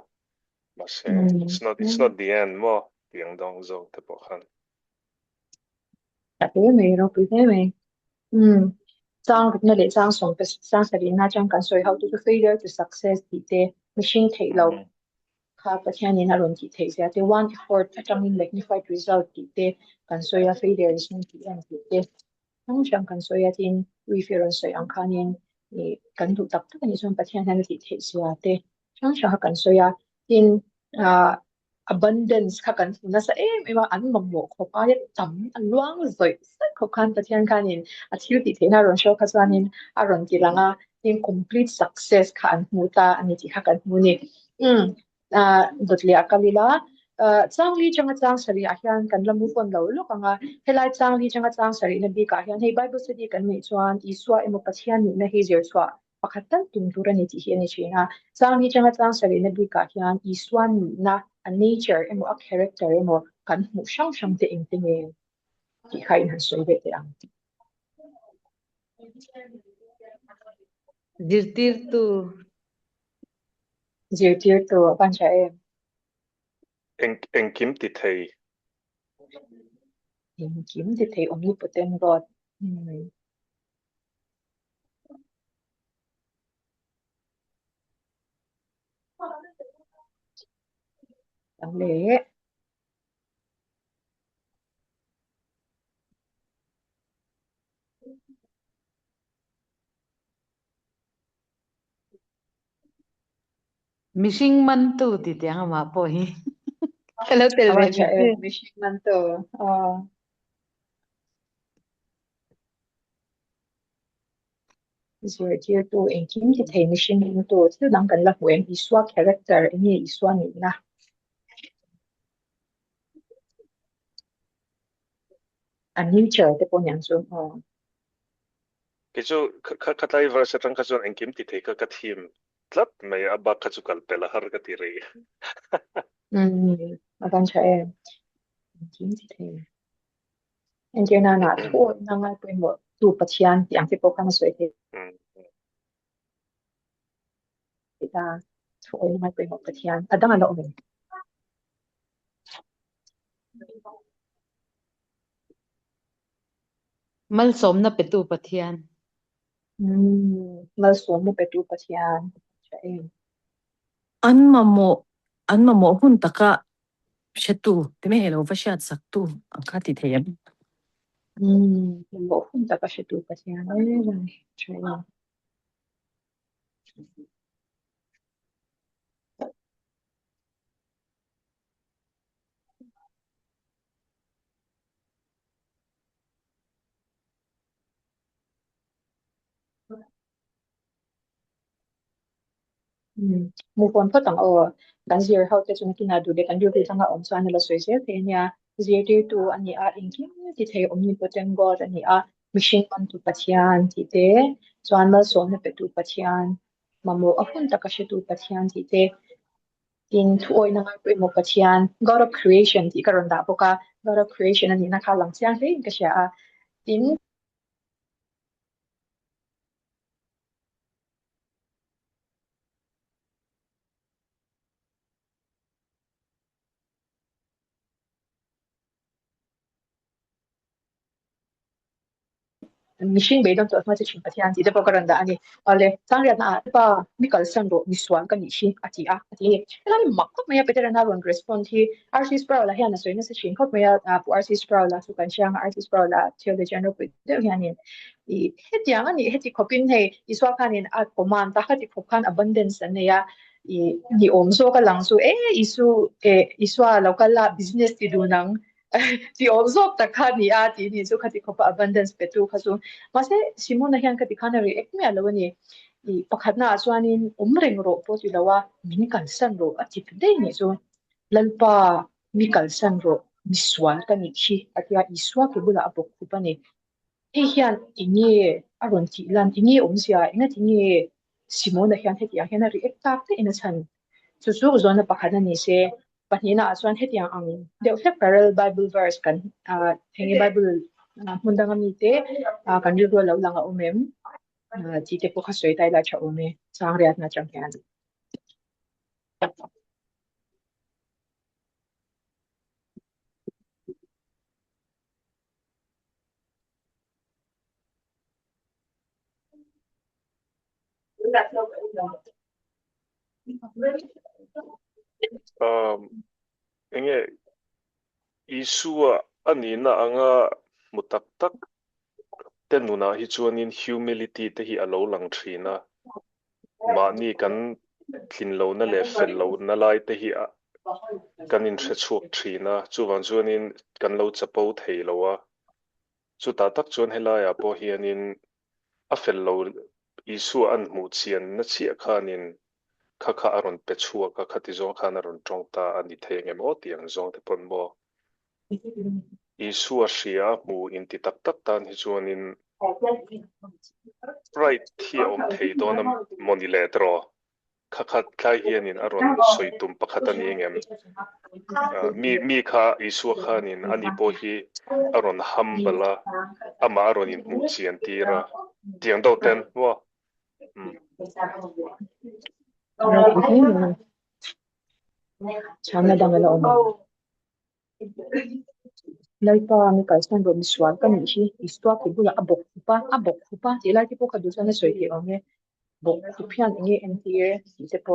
mase it's not the end mo tiang dong zong te po khan thale mai ro pui he mai chang na le chang song pe chang sari na chang kan soi how to failure to success ti te machine thei lo kha pathian in aron ti thei sia te one effort atang in magnified result ti te kan soi a failure is not the end ti te nang chang kan soi a tin reference soi ang khanin ni kan du tak tak ni som pathian han ti thei sia te chang sha kan soi a tin abundance kha kan na sa ema an mammo kho pa ya tam an luang zoi kho khan pathian khanin a thil ti thena ron show khasanin aron ti langa in complete success kha an muta ani ti kha kan muni dotli akalila changli changa chang sari a hian kan lamu pon lo lo kanga helai changli changa chang sari na bi ka hian hei bible study kan nei chuan iswa emo pathian ni na hi zer chwa pakhatan tumtura ni ti hi ani china changli changa chang sari na bi ka hian iswa ni na a nature emo a character emo kan mu shang shang te ing te nge ti khai han soi ve te ang zirtir tu zirtir to pancha en kim ti thei kiếm thì thấy omnipotent God đáng lẽ Mishing man tu ti tiang ma po hi. Hello tel awan ve cha mi. mission man to rồi chia tu em kiếm thì thấy mission man to chứ đang cần là của em iswa character em như iswa ni na anh new chờ te po nyang sun cái chỗ khát lại verse trong cái chỗ anh kiếm thì thấy cái team lắm mấy abba cái chỗ cái bela har cái tiri awan cha em kiếm thì thấy em kia na na thôi na ngay quên một tu bát chian yang thì po kang suy thì ta thôi na ngay quên một bát chian à đang là lo mình Mal som na petu pathian. mà xuống một bát tu bát chian cha em An mà mộ hun taka shetu te me hello fashat saktu ang khati theyam một không ta có sẽ tu bát chian ấy rồi cha em move on phát tặng kan zir how te chung kina du de kan du tanga om so anala soi se te nya zir te tu ani a inkim ti thei omnipotent God ani a mission man tu pathian ti te chuan mal so na pe tu pathian mamo ahun taka she tu pathian ti te tin thu oi na ngai pe mo pathian God of creation ti karon da boka God of creation ani na kha lang chiang he ka sha a tin machine be don to ma chi chin pathian ti de po karan da ani ale sang ria na pa mi kal san ro mi swan kan ni shin ati a ati la mi mak ko me peter na ron respond hi rc sprawl la hian na soina se chin ko me pu rc sprawl la su kan chiang rc sprawl la theo the general with de hian ni I hetiang ani heti khopin he iswa khanin a command ta khati khop khan abundance ane ya I ni om so ka lang su iswa local la business ti du nang ti om so ta khani a ti ni su khati khop abundance petu khasu mase simon na hian ka tikhana ri ek me alawani I pakhatna aswanin umreng ro po ti lawa min kan san ro a chi de ni so lalpa mi kal san ro miswal ka ni chi atia iswa ke bula apok kupani he hian inge aron ti lan inge omsia inga tinge simon na hian hetia hian ri ek tak te ina chan chu chu zona pakhana ni se pahnina aswan hetia ang deu he parallel bible verse kan thenge bible mundanga mi te kan ri ro lo langa umem ti te po khasoi tai la cha ume chang riat na chang hian enge Isua ani na anga mutak tak tenuna hi chuanin humility te hi alo lang thina ma ni kan thlin lo na le fel lo na lai te hi kan in thre chuak thina chuwan chuanin kan lo chapo thei lowa chu ta tak chuan helaya po hianin a fel lo Isua an mu chian na chia khanin kha aron pe chuak ka khati zong khan aron tongta ani thengem o tiang zong te pon mo Isua ria mu in ti tak tak tan hi chuanin right hi om thei dona moni le tro kha khai hianin aron soitum pakhatani engem mi kha Isua khanin ani po hi aron hambala ama aron in mu chian tira tiang do ten wa chang na dang la om laipa mi kalsan ro mi swal kan ni hi iswa ke bula abok khupa ti lai ti po ka du sana soi ti ong bok khuphian nge NTA ti te po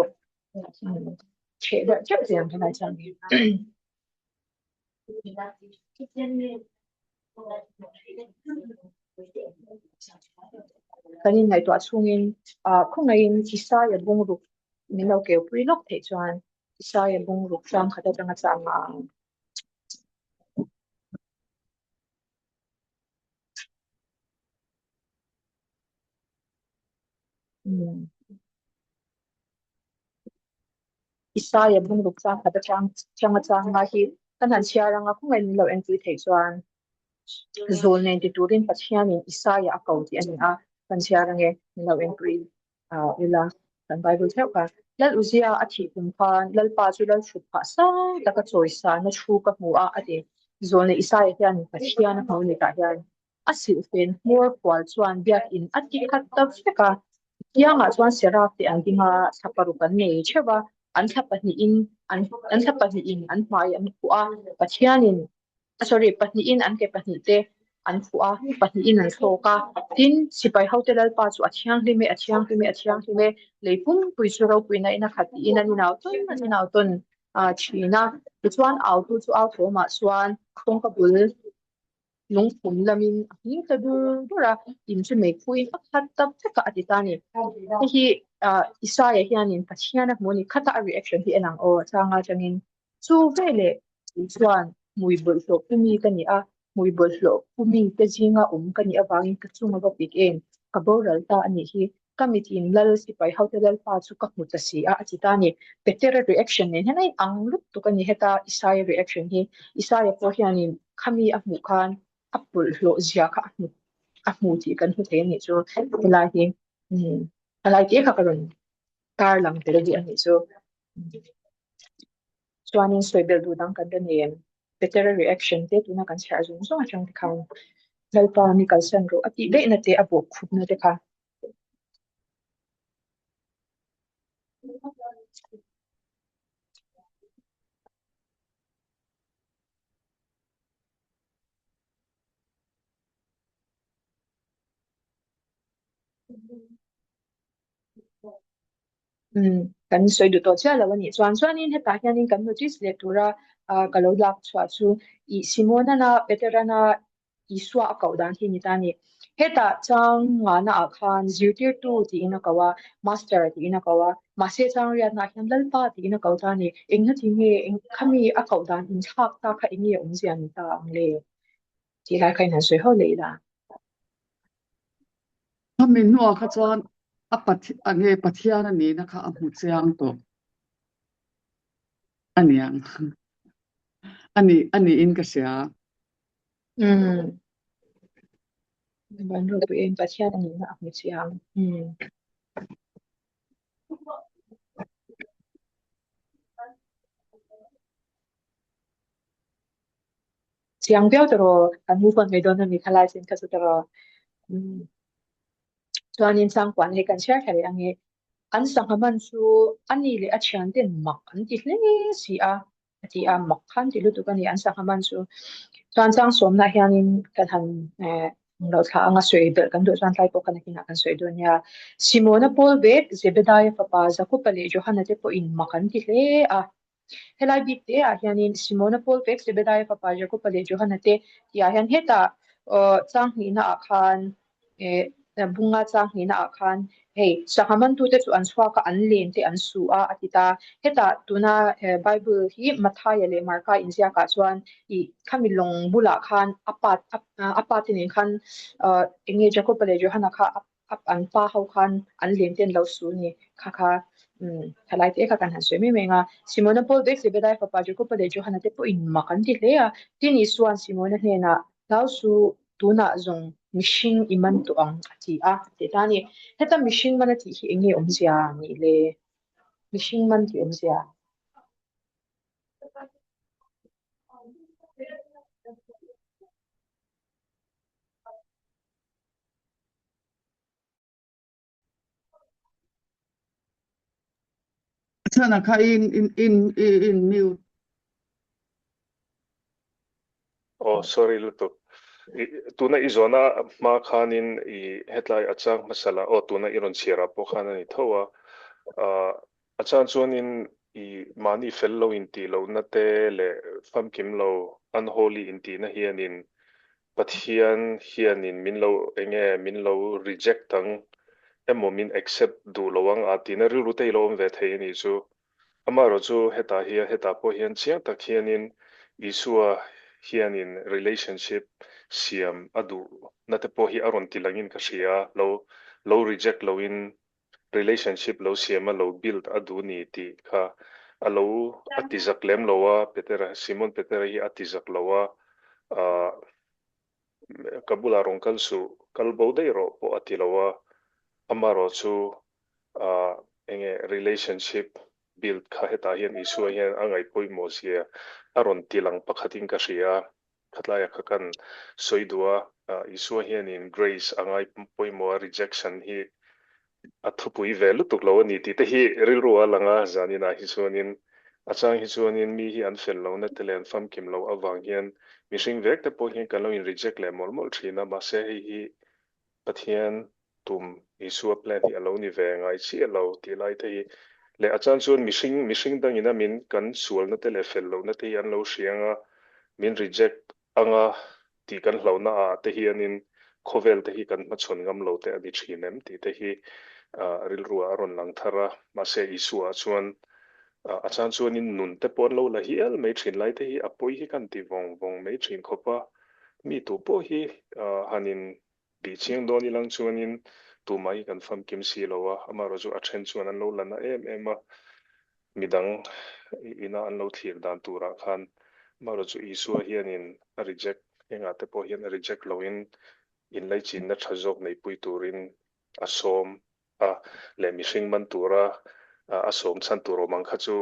che da che jiang kan ai chang kanin ngai to chungin khungain isa ya bung ru ni lo ke pri lok the chuan isa ya bung ru sam khata tanga changa isa ya bung ru sam khata changa hi kan han chia ranga khungai ni lo entry the chuan zol 92 rin pathianin isa ya akau ti ani a kan chia range ni lo entry ila kan bible theo ka lal uzia athi kum khan lal pa chu lal thut pha sa taka choice sa na thu ka mu a ade zol ne isa ya hian pathian ho ni ka hian asil fen more kwal chuan biak in ati khat ta feka yang chuan sera te an dinga saparu kan nei chewa an thapani in an thapani in an mai an ku a pathianin sorry pahni in an ke pahni te an fu a pahni in an thloka tin sipai hotel al pa chu a thiang hlime leipum pui chu ro puina ina khati in ani naw ton china chuan auto chu out homa chuan kongka bul lung phum lamin hi ta dura in chu me pui khat tak ka atitani hi isa ya hianin pathiana moni khata a reaction hi enang o changa changin chu vele chuan mui bol so pumi kani a mui bol so pumi te jinga kani awangin ka chunga ba pik en ka boral ta ani hi committee in lal sipai hotel pa chu ka hmu ta si a atitani better reaction ne hanai ang lut to kani heta isai reaction hi isai po hianin khami a hmu khan apul lo zia kha a hmu ti kan hu the ni chu helai hi alai te kha karon kar lang te ri ani chu chuanin soibel du dang kan den better reaction te tuna kan share zung zung atang ti khang lalpa mi kalsan ro ati de na te abo khup na te kha kan soi du to cha lawa ni chuanin heta hianin kan notice le tura kalo lak chwa chu I simona na veterana iswa akaudan hi ni tani heta chang nga na akhan zirtir tu ti ina kawa master ti ina kawa mase chang ria na hian lalpa ti ina kautani engna ti nge khami akaudan in chak ta kha ingi umzian ta angle ti lai kai na soi ho leila Kami nuo ka chuan nge pathian ani na kha a hmu chiang to aniang ani in ka sia ban ro pu en pathian ani na ahmi chiang chiang beo tro kan mu fan me don na mi khalai sin ka su tro chuanin sang kwan he kan share thari ange an sanghaman chu ani le a thian den mak an ti hle si a ati a mak khan ti lu tu kan ni an sanghaman chu chuan chang som na hianin kan han lo tha anga soi bel kan do chuan tlai po kan hina kan soi do nia simona paul bet zebedai papa zakupale johanna te po in makan ti hle a helai bik te a hianin simona paul bet zebedai papa zakupale johanna te ya hian heta chang hina a khan bunga chang hina a khan hei sanghaman tu te chu an chhuak ka an len te an su a atita heta tuna bible hi mathai le marka inzia ka chuan I khamilong bula khan apatin khan enge jacob le johana kha an pa ho khan an len ten lo su ni kha thalai te kha kan han swe me menga simona paul bex bedai papa jacob le johana te po in makan ti le a tin I suan simona hena lau su tuna zong mishing iman tu ang ati a te tani heta mishing mana ti hi enge omzia ni le mishing man ti omzia sana kha in mute Oh, sorry luto. Tuna izona ma khanin I headline achang masala o tuna iron sira po khana ni thowa achang chuanin I mani fellow inti lo na te le fam kim lo unholy inti na hianin hianin min lo reject tang emo min accept du lowang atina ri rutei lo ve thei ni chu amaro chu heta po hian chiang tak hianin isua hianin relationship siam adu nate po hi aron tilangin ka ria lo reject lo in relationship lo siam lo build adu ni ti kha alo atizak lem lowa petera simon petera hi atizak lowa kabula rongkal su kalbodei ro po atilawa amaro chu enge relationship build kha heta hian isua hian angai poimo sia aron tilang pakhatin ka ria khatlaya khakan soidua isua hian in grace angai poimo rejection hi athupui velu tuklo ni ti te hi rilruwa langa zanina hi chuanin achang hi chuanin mi hi an fel lo na telen fam kim lo awang hian mishing vek te po hian kan lo in reject le molmol thina ma se hi pathian tum isua plan hi alo ni ve ngai chi alo ti lai te hi le achang chuan mishing dang ina min kan sual na te le fel lo na te an lo hrianga min reject anga ti kan hlona a te hianin khovel te hi kan ma chon ngam lo te ani thinem ti te hi rilruwa aron lang thara ma se isua chuan achan chuan in nun te pon lo la hial mai thin lai te hi apoi hi kan ti vong mai thin khopa mi tu po hi hanin bi chiang doni lang chuan in tu mai kan fam kim si lowa amaro chu a then chuan an lo lana em midang ina an lo thlir dan tura khan maro chu isua hianin a reject enga te po hian a reject loin in lai chin na thazok nei pui turin asom le mishing man tura asom chan turo mang kha chu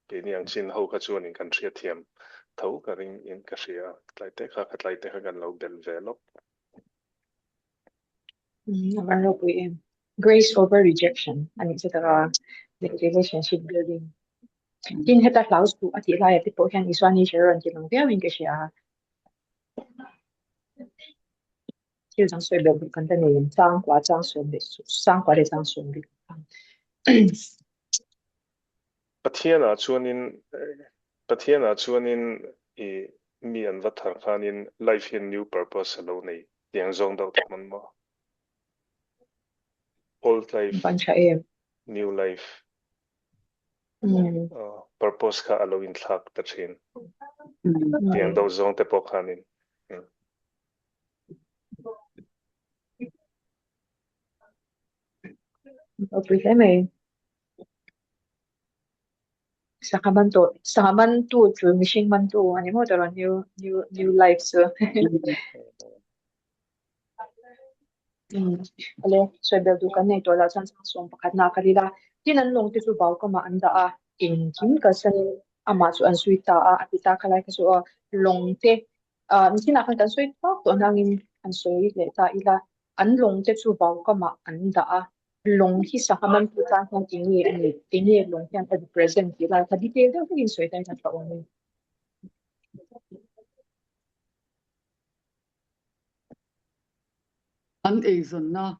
ke ni ang chin ho kha chu anin kan thria thiam tho ka ring in ka ria tlai te kha kan lo bel velop Naman po grace over rejection. Ano sa tara relationship building. Din heta claus po at ilaya po yan iswa ni Sharon kinong gawin ka siya. Siya sang suy building kanta na yun. Sang kwa de sang suy pathiana chuanin I mi an vathar khanin life in new purpose alo nei tiang zong dau tak man ma old life new life purpose kha alo in thak ta thin tiang dau zong te po khanin Okay, may sakaman tu mishing man tu ano mo taro new life so ale so beldu kan nei to la san som pakhat na kalila tinan long ti su baw ko ma anda a in kim ka san ama su an suita a apita khalai ka su long te nisina kan kan sui to nangin an sui le ta ila an long te su baw ko ma anda a long hi sakaman tu ta kan tingi long hian at present ila ka detail da in sui ta ta only an eizon na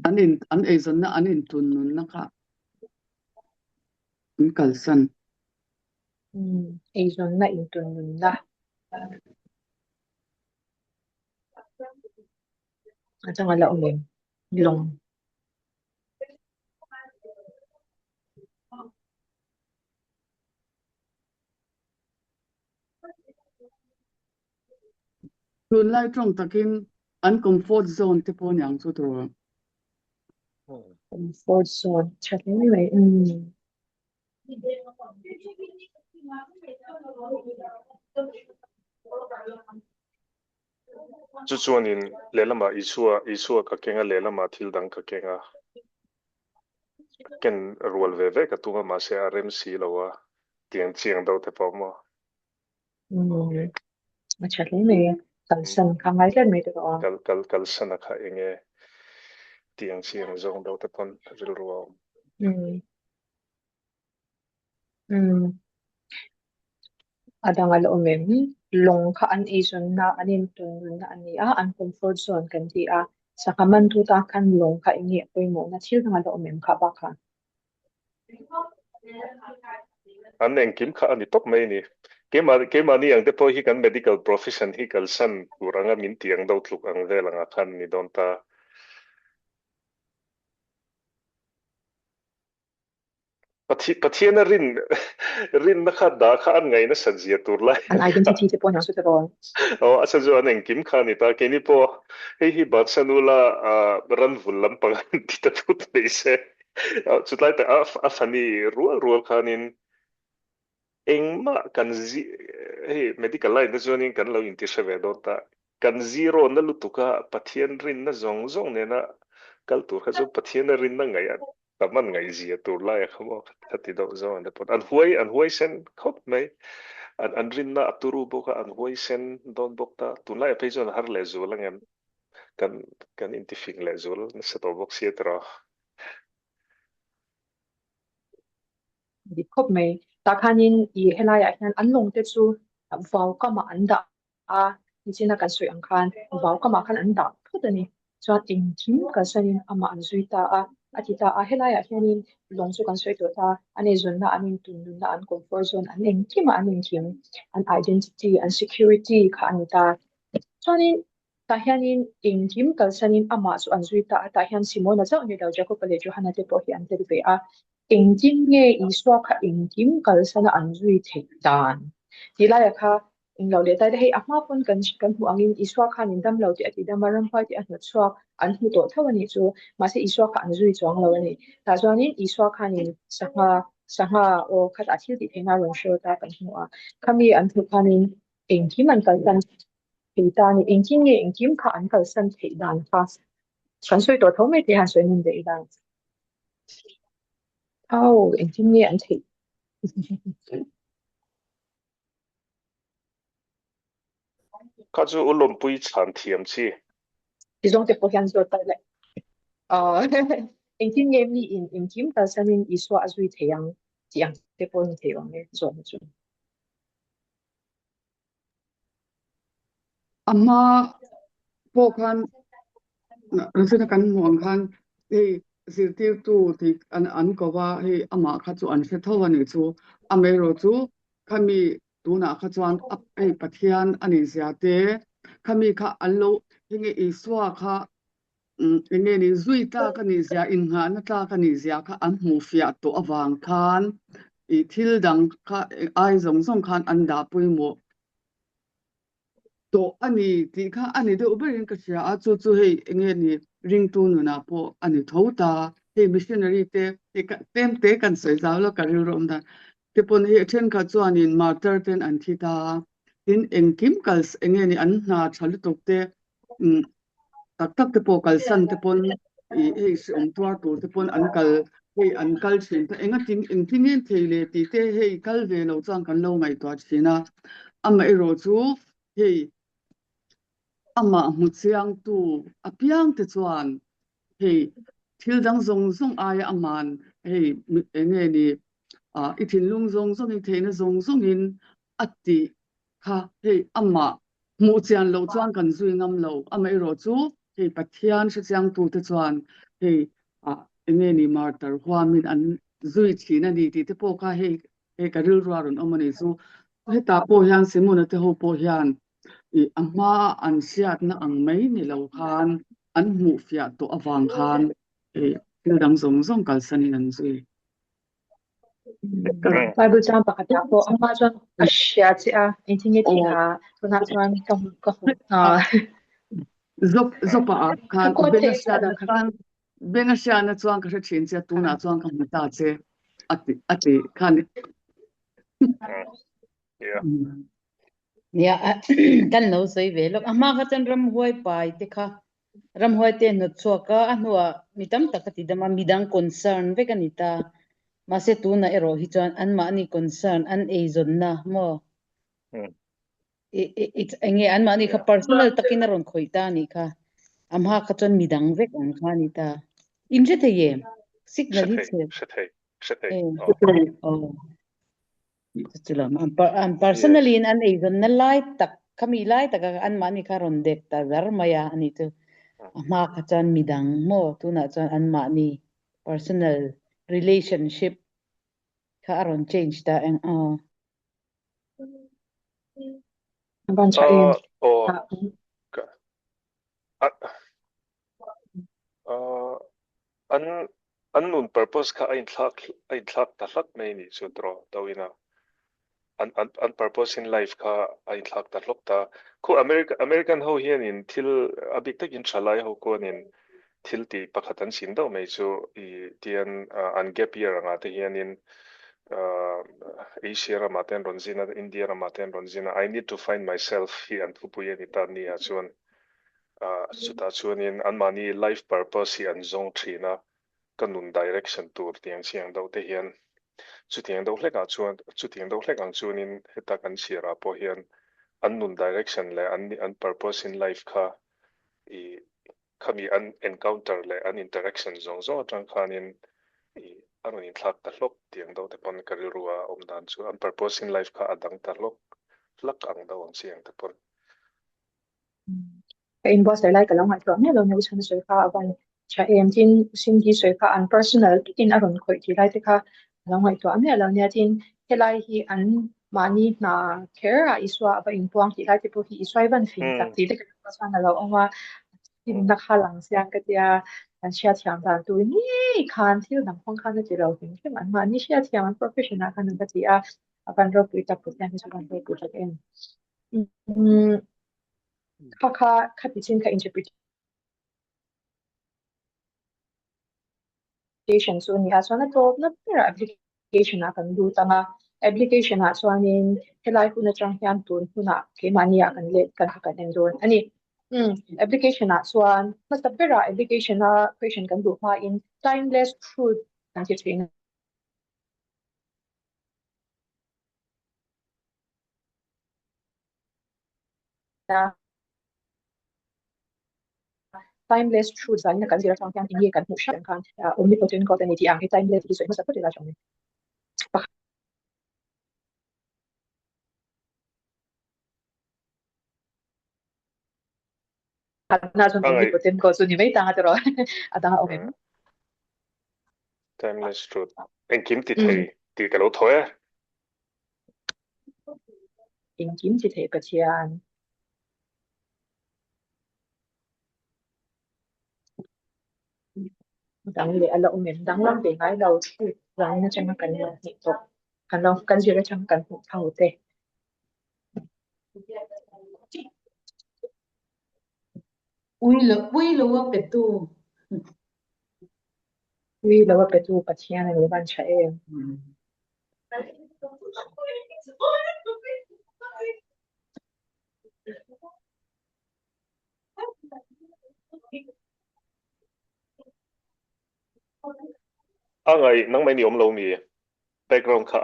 an eizon na an in tun nun na ka an kalsan eizon na in tun nun na atang ala ulim long tun lai trong takin an comfort zone te po nyang chu to comfort zone chat anyway chu chuanin lelama isua ka kenga lelama thil dang ka kenga ken rual ve ka tunga ma se rem si lowa tiang chiang dau te po mo chat anyway kalsan kangai kan me to kal sana kha enge tiang chiang zong dau te pon ril ruwa adang alo mem long kha an azon na anin tun na ani a an comfort zone kan ti a sakaman tu ta kan long kha ingi poimo na thil dang alo mem kha ba kha an engkim kha ani tok mai ni ke ma ni ang te po hi kan medical profession hi kal san kuranga min tiang do thluk ang ve langa khan ni don ta pathian rin na kha da kha an ngai na sanjia tur lai an identity te po na su te ron asa jo an engkim kha ni ta ke ni po hei hi bat sanula ran vul lam pang ti ta tut nei se chutlai ta a fani rual khanin engma kan hei medical line na zonin kan lo inti se ve don ta kan zero na lutuka pathian rin na zong ne na kal tur kha zo pathian rin na ngai taman ngai zia tur lai khamo khati do zo an pot an huai sen khop mai an rin na aturu boka an huai sen don bokta tun lai pe zon har le zo lang kan intifing le zo na sa to bok sia tra di khop mai ta khanin I helai a hian an long te chu vaw ka ma an da a ni china kan sui ang khan vaw ka ma khan an da phutani chuan in thim ka sanin ama an zui ta a atita a helai a hianin long chu kan sui to ta ani zon na anin tun na an comfort zone an eng kima anin kim an identity an security kha ani ta chuanin ta hianin in kim kal sanin ama chu an zui ta ta hian simona chau ni dau jaco pale chu hana te po hi an te be a engkim nge iswa kha engkim kal sana an zui thei dan tilaya kha englo le tai hei ama pon kan hu angin iswa kha nin dam lo ti ati dam ram phai ti an chwa an hu to thawani chu ma se iswa kha an zui chawng lo ani ta chuanin iswa kha nin saha o khat a thil ti thena ron sho ta kan hu a khami an thu khanin engkim an kal san thei dan ni engkim nge engkim kha an kal san thei dan kha san sui to tho mai ti han sui nin de dan Oh, engkim nge an thei kha chu ulom pui chan thiam chi Ti zong te po hian zo tai le engkim nge mi in engkim kal sanin iswa azui theiang tiang te po ni theiang nge zo chu amma po khan rasina kan muang khan hei sirtir tu ti an ko wa hei ama kha chu an se thawani chu amero chu khami tuna kha chuan ap ei pathian ani sia te khami kha allo hinge iswa kha enge ni zui ta ka ni sia in nga na ta ka ni sia kha an mu fia to awang khan I thil dang kha ai zong khan an da pui mo to ani ti kha ani de uberin ka sia a chu hei enge ni ring tu nu na po ani thota hei missionary te tem te kan sei zaw lo ka ri rom da te pon he then kha chuan in martyr ten an thi ta tin engkim kals enge ni an na thal tok te tak te po kal san te pon hei si tua tu te pon an kal hei an kal chin ta enga tin eng thingen theile ti te hei kal ve lo chang kan lo ngai to china ama ero chu hei ama muchiang tu apiang te chuan hei thil dang zong ai aman hei enge ni I thin lung zong in theina zong in ati kha hei ama mu chian lo chuan kan zui ngam lo ama ero chu hei pathian hri chiang tu te chuan hei enge ni martar huamin an zui thina ni ti te po kha hei ka ril ron omani chu hei ta po hian simuna te ho po hian I amma an siat na ang mai ni lo khan an mu fia to awang khan thil dang zong kal sanin an zui Bible chan pakhat po ama chuan a hria chi a engkim nge thi kha tuna chuan ka zopa khan ko benga the siat na khan benga siat na chuan ka thin che tu na chuan ka mu ta che ati khan yeah ya kan no sei ve lok ama kha chan ram huai pai te kha ram huai te no choka anwa mitam takati dama midang concern ve kanita mase tu na ero hi chan an ma ni concern an ezon na mo it's enge an ma ni kha personal takina ron khoita ni kha amha kha chan midang ve kan kha ni ta imje te ye signal hi che shethe eh oh chila an personally in an izon na light tak kami light tak an mani karon dek ta darmaya ani tu ma ka chan midang mo tu na chan an mani personal relationship ka aron change ta ang ban cha em oh à an nun purpose ka ein thak ta thak mai ni chu draw tawina an purpose in life ka ein thak ta lok ta ko American ho hian in thil abik tak in chalai ho ko nin thil ti pakhatan sin do mai chu I tian an gap year anga te hian in Asia ramaten ronzina India ramaten ronzina I need to find myself hi an thupuye ni ta ni a chuan chuta chuan in an mani life purpose hi an zong thina kanun direction tur tiang siang do te hian chutiang do hleka chuan chutiang do hlekang chuan in heta kan sira po hian an nun direction le an purpose in life kha I khami an encounter le an interaction zong zo atang khanin I aron in thlak ta hlok tiang do te pon karirua omdan chu an purpose in life kha adang ta hlok hlak ang do ang siang te pon cái inbox lại cái lòng ngoại trưởng này là nếu chân sợi pha và cha em tin xin đi sợi pha an personal tin aron khởi thì lại thì ka lòng ngoại trưởng này là nhà tin cái lại hi an mani na care à iswa và inbox thì lại thì po hi iswa văn phim tak thì cái cái sang là ông mà tin nak halang siang cái tia an sia thiam dan tu ni khan thil dang phong khan cái lo tin cái man mani sia thiam an professional khan cái tia apan ro pi tak pu tiang hi ban ro pu tak em ka pichen ka interpretation so ni ha so na to na pera application a kan du tanga application a so anin helai hu na chang hian tun huna ke mani a kan le kan ha kan en don ani application a so an na ta pera application a question kan du ma in timeless truth kan che china timeless truth zan na kan zira chang hian in ye kan hu shan kan omnipotent god ani ti ang he timeless ti so ma sa pa la chang na chon omnipotent god so ni mai ta ha ro ada o em timeless truth en kim ti thei ti ka lo thoya in kim chi the ka chian dang le ala umen dang lam be ngai lo thu rang na chang kan ni to kan lo kan jira chang kan hu thau te ui lo wa petu wi lo wa pe tu pa chian ni ban cha em angai nang mai ni om lo mi background kha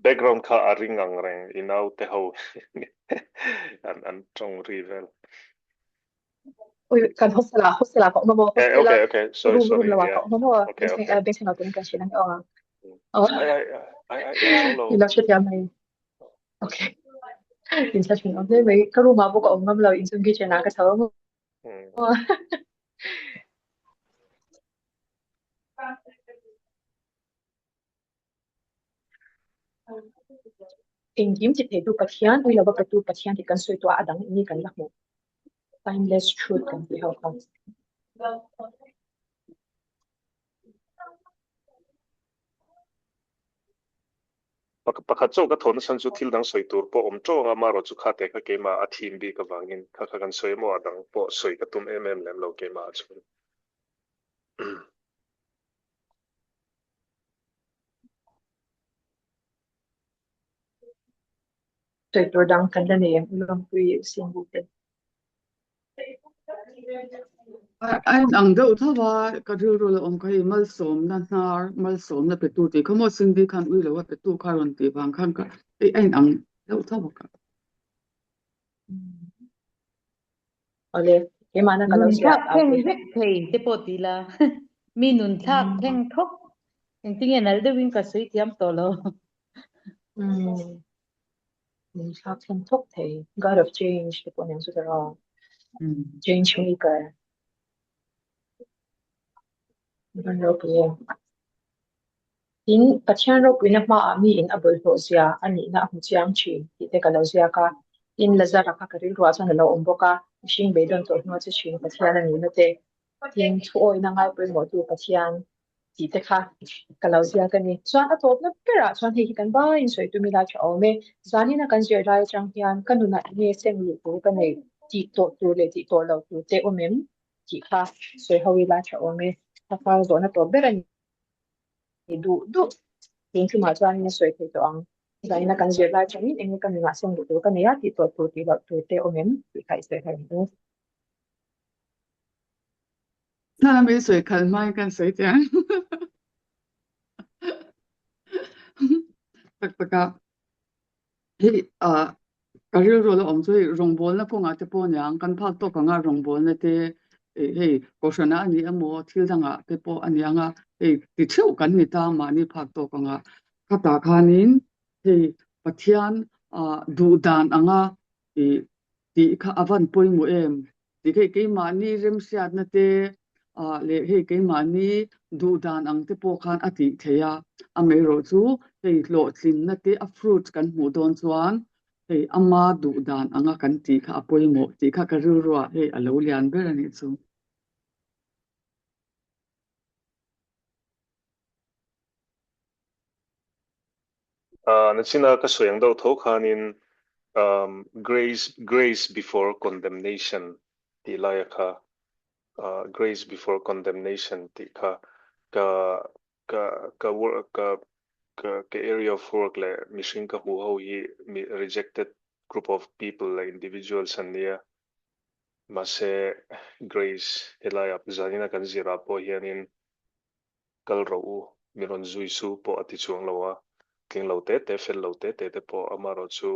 background kha aring ang reng inau te ho an trong rivel ui kan hosela ko mo hosela okay sorry la wa yeah ko mo okay basic na kan shi na I solo ila shi ya mai okay in sa chin ông mai ka ru ma bu ko ngam lo in sung gi chena ka thaw mo in kim chi the du pathian ui lo ba tu pathian ti kan soi to adang ni kan lak mo timeless truth kan ti how come pakhat chaw ka thon san chu thil dang soi tur po om chaw nga maro chu kha te kha ke ma a thim bi ka wangin kha kan soi mo adang po soi ka tum lem lo ke ma chu soi to dang kan da ne ulom pui sin bu te anh ang deuh thawa ka ru la om kai mal som na nar mal som na petu ti khomo sing di khan ui lo wa petu kharon ti bang khan ka anh ang deuh thawa ka ole ke mana ka lo nun sia thak theng vek thei te po ti la mi nun thak theng thok eng ting en al de win ka sui tiam to lo Sao thêm thúc thì God of Change thì bọn em sẽ đó change maker mình rồi kìa in pathian ro pina ma mi in abul ho sia ani na hu chiang chi ti te kalo sia ka in lazara ka karil ro asan lo omboka machine be don to no chi chin pathian ani na te tin choi na ngai pe mo tu pathian ti te kha kalo sia ka ni chuan a top na pera chuan hi kan ba in soi tu mi la cha o me zani na kan je rai chang hian kan nu na ni sem lu tu ka nei ti to tu le ti to lo tu te o mem ti kha soi hawi la cha o me ta fa zo na to bera ni du tiếng khi mà cho anh soi thì toán vậy là cần duyệt lại cho nên anh cần ngã xong được cái này thì tôi thì là tôi teo mến thì phải soi hay đúng na me soi khal mai kan soi chang tak taka hi karil ro lo om chui rong bol na ko nga te po nyang kan phak to ka nga rong bol na te hei ko shona ani amo thil danga te po ani anga hei ti theu kan ni ta ma ni phak to ka nga ka ta khanin hei pathian du dan anga e ti kha avan poi mu em ti ke ma ni rem siat na te le hei ke ma ni du dan ang te po khan ati theya ame ro chu hei lo thlin na te a fruit kan mu don chuan hei ama du dan anga kan ti kha apoi mo ti kha ka ru ro hei alo lian ber ani chu na china ka soyang do tho khanin grace before condemnation ti la kha grace before condemnation ti kha ka work ka area of work le mission ka hu ho hi rejected group of people like individuals and near mase grace elaya zanina kan zira po hianin kal ro u miron zui su po ati chuang lawa king lo te fel lo te po amaro chu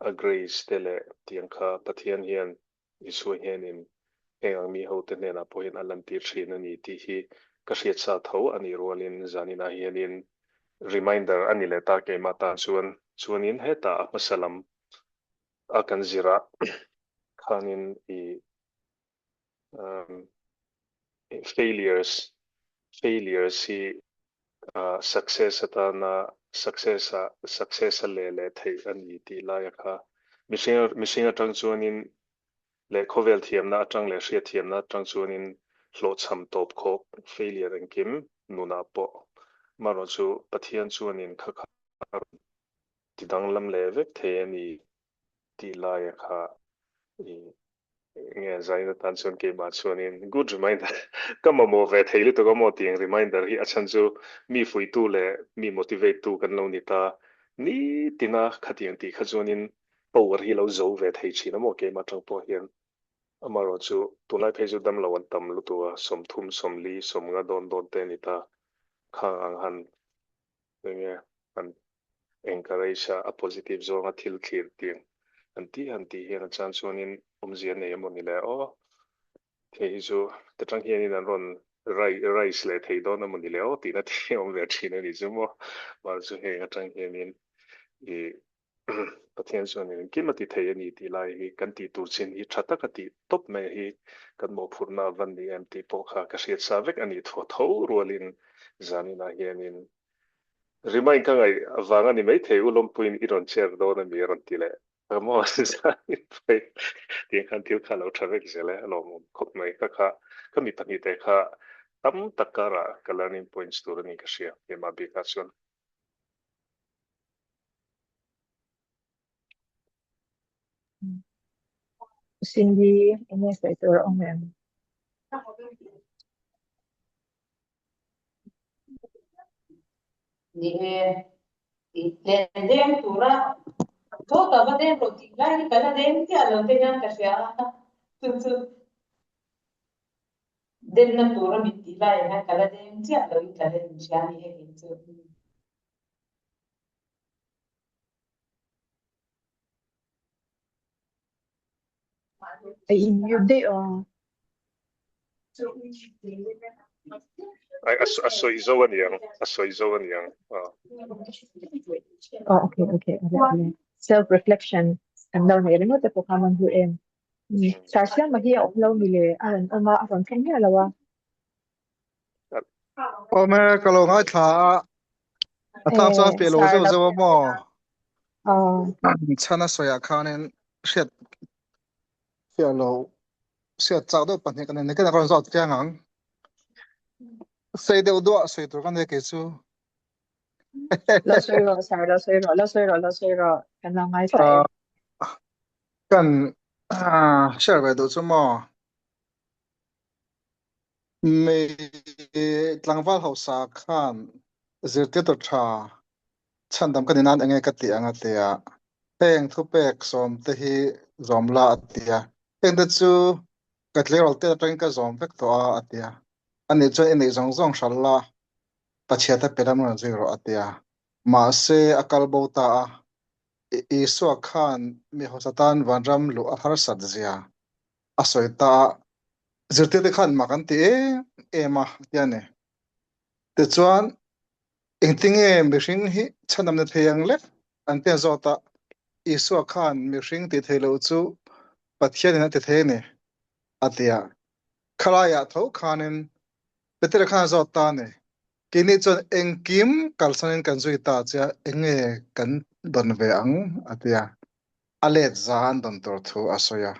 a grace tele tiang kha pathian hian isu hianin engang mi ho te nena po hin alan tir thin ani ti hi ka hriat sa tho ani rolin zanina hianin reminder ani le ta ke mata chuanin heta masalam akan zira khanin i um, failures hi success atana success le thei ani ti la ya kha mishing atang chuanin le khovel thiam na atang le hria thiam na atang chuanin hlo cham top kho failure ang kim nuna po maro chu pathian chuanin kha kha tidang lam le vek the ani ti la ya kha i nghe zai na tan chuan ke ma chuanin good reminder kama mo ve thei lu to mo tiang reminder hi achan chu mi fui tu le mi motivate tu kan lo ni ta ni tina khatiang ti kha chuanin power hi lo zo ve thei china mo ke ma tang po hian amaro chu tunai phei chu dam lo an tam lu tu som thum som li som nga don te ni ta khang ang han nge an encourage a positive zo nga thil khir tiang anti hian chan chuanin omzian nei amo ni le o thei chu ta tang hian in an ron rice le thei don amo ni le o ti na thi om ve thina ni chu mo mar chu he nga tang hian in i pathian chuanin kimati thei ani ti lai hi kan ti tur chin hi thata ka ti top me hi kan mo phurna van ni em ti po kha ka hriat sa vek ani tho tho rualin zanina hian in remind ka ngai awanga ni mai thei ulom puin iron chair do na mi ron ti le mo zani pai tiếng khăn thiếu khá lâu trở về cái lẽ lo một khóc mấy các mi pani te kha tam takara ka learning points tu ni ka shia e ma bi ka chuan Cindy ini soi tu ông em Dem tura to ta ba dem ro ti lai ni kala dem ti alo te jan ka sia tu dem na tura mi ti lai na kala dem ti alo i kala ni sia ni he ki tu in you day ai asoi zo an yang okay, okay. Self reflection and đâu này nó tập học mình em. Sao xem mà kia ông lâu mì lệ ông mà ông không nghe là wa. Ome kalau ngai tha atang sa pelo zo zo mo chana soya khanen shet pelo shet chao do pan kan ne kan ron zo tiang ang sei de do sei to kan de ke chu Lo soy ro kan lang ngai sai. kan share ve do chu mo me tlangwal ho sa khan zirte to tha chandam kan nan ange ka ti anga te a peng thu pek som te hi zom la atia peng de chu ka tlerol te tang ka zom vek to a atia ani chu ini zong zong shalla pachia ta pedam na zero atia ma se akal bo ta isu khan mi hosatan vanram lu a har sat zia asoi ta zirte te khan ma kan ti e ma tiane te chuan engtinge mihring hi chanam na theyang le ante zota isu khan mihring ti thelo chu pathian na te thene atia khalaya tho khanin peter khan zota ne kini chon engkim kalsanin kan zui ta cha enge kan don ve ang atia ale zan don tor thu asoya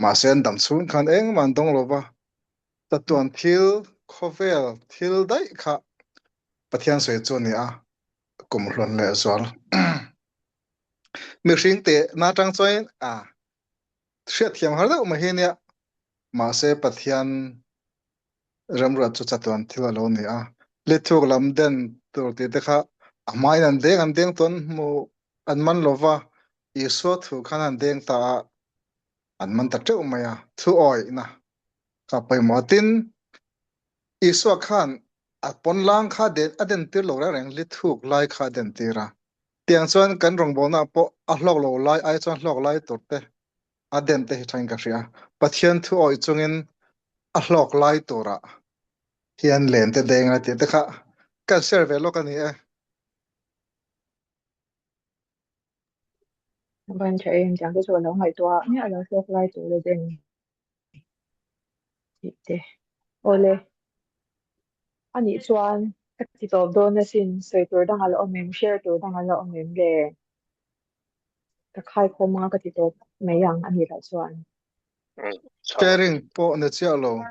ma sen dam chun khan eng man dong lova tatuan thil khovel thil dai kha pathian soi chu ni a kum hlon le zol mihring te na tang choin thriat thiam har deuh ma hi nia ma se pathian ramrat chu chatuan thil alo ni a le thuk lam den tur ti te kha amai an deng ton mu an man lova isu thu khan an deng ta an man ta teu maya thu oi na ka pai matin isu khan a pon lang kha de aden tir lo ra reng le thuk lai kha den tira tiang chuan kan rong bo na po a hlok lo lai ai chuan hlok lai tur te aden te hi thain ka ria pathian thu oi chungin a hlok lai tura hian len te deng na ti te kha kan ser ve lo kan ni Ban cho em chẳng cái số nó hỏi toa nhớ là số lại tụ là den. Thế. Ole. Ani chuan ti to do na sin soi tur dang ala om mem share tur dang ala om mem le. Ka khai ko ma ka ti to me yang ani la chuan. sharing po ne chia lo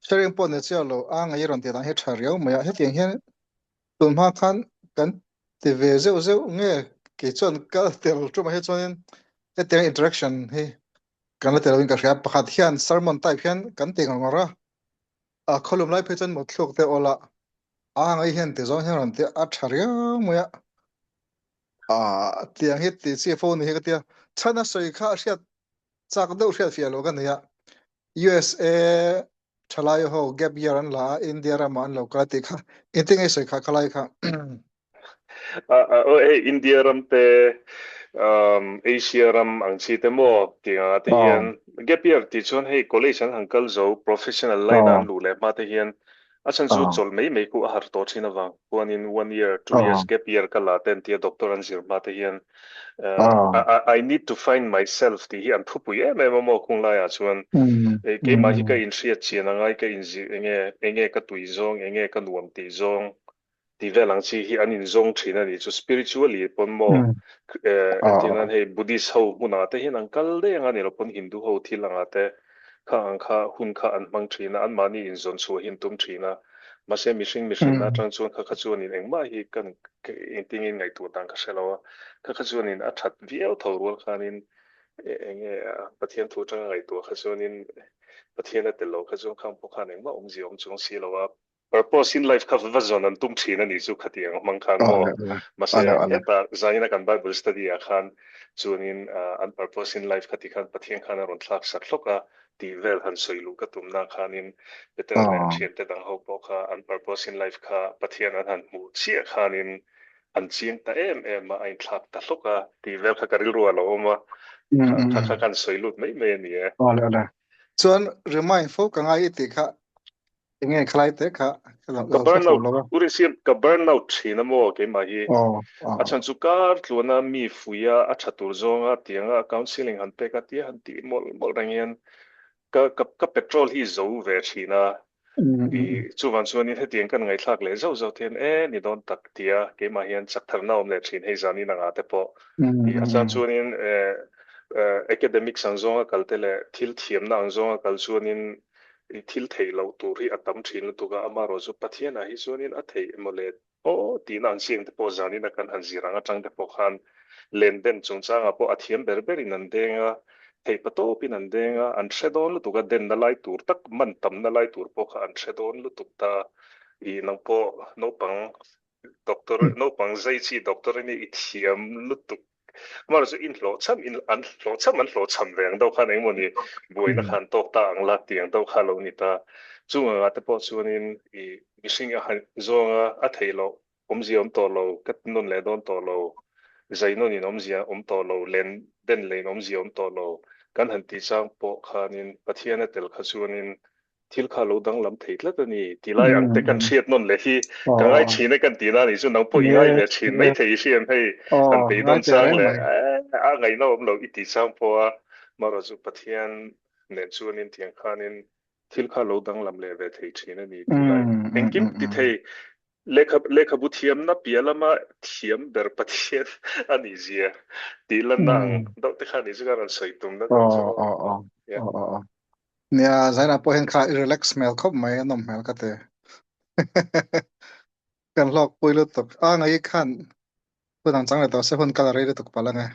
sharing po ne chia lo a ngai ron ti dang he thariau maya he tiang hian tun ma khan kan ti ve zeu nge ke chon ka tel tu ma he chon he tiang interaction he kan la tel win ka hria pakhat hian sermon type hian kan ti ngora a kholum lai phe chon mo thluk te ola a ngai hian ti zong hian ron ti a thariau maya tiang hi ti CFO ni he ka tia chana soi kha hriat chak deuh hriat fialo kan nia USA thalai ho gap year an la India ra man lo ka ti kha inting ei soi kha khalai kha India ram te Asia ram ang chi te mo ti nga te hian gap year ti chon hei college an hankal zo professional line an lu le ma te hian asan zu chol mei ku a har to china wang 1 year 2 years gap year kala ten ti doctor an zir ma te hian I need to find myself ti hi an thupu ye me mo kung la ya chuan ke ma hi ka in ria chian angai ka in zi enge ka tui zong enge ka nuam ti zong ti velang chi hi an in zong thina ni chu spiritually pon mo tinan hei buddhist ho muna te hin ankal de anga ni lo pon hindu ho thil anga te kha angkha hun kha an mang thina an mani in zon chu hin tum thina ma se mishing na tang chuan kha chuan in engma hi kan ting in ngai tu tang ka selawa kha chuan in a that viau tho rol khanin enge pathian thu tang ngai tu kha chuan in pathian a telo kha chuan kham po khan engma omji om chung si lawa purpose in life ka vazon an tum thina ni chu khatiang mang khan mo mase eta zaina kan bible study a khan chuanin an purpose in life khati khan pathian khan aron thlak sak hloka ti vel han soilu ka tumna khanin better len thien te dang ho po kha an purpose in life kha pathian an han mu chia khanin an chiang ta em ma ain thlak ta hloka ti vel kha karil ru alo ma kha kan soilut mai me ni ole chuan remind fo ka ngai ti kha nghe khai thế cả ka lâu phát burnout lâu uri siam ka burnout thina mo ke ma hi oh a chan chu kar tluna mi fuya a thatur zonga tianga counseling han pe ka ti han ti mol rangian ka petrol hi zo ve thina i chuwan chuan in hetiang kan ngai thlak le zo zo thian ni don tak tia ke ma hian chak thar na om le thin hei zani na nga te po i a chan chuan in academic sang zonga kal te le thil thiam na ang zonga kal chuan in i thil thei lo tur hi atam thin lu tuga ama ro chu pathian a hi chuan in a thei emole o ti na ang siang te po zani na kan han zirang atang te po khan len den chung changa po athiam ber ber in an denga thei pato pin an denga an thredon lu tuga den na lai tur tak man tam na lai tur po kha an thredon lu tuk ta i nang po no pang doctor no pang zai chi doctor ni i thiam lu tuk mà rồi in lo chăm in an lo chăm vẹn đâu khăn ấy mà ni buổi nó khăn tốt ta ang lát tiếng đâu khăn lâu ni ta chung à tập bộ chuan in i missing a zong a thei lo gì to lo cắt non le don to lo zai non in gì to lo len den len gì to lo kan han ti sang po khan in pathian a tel kha chuan in thil kha lo dang lam thei tla ni ti lai ang te kan thiat non le hi ka ngai chine kan ti na ni chu nang po i ngai le chin mai thei sian hei an pe don chang le a ngai no om lo i ti sang po a ma ro chu pathian nen chuan in thiang khan in thil kha lo dang lam le ve thei chine ni ti lai engkim ti thei lekha bu thiam na pialama thiam ber pathian ani zia ti lan nang do te khan ni chu kan soi tum na do chu oh nia zaina po hen kha relax mel khop mai nom mel ka te kan lok pui lu tok a ngai khan pu dang chang le to se hon kala re le tok pala nga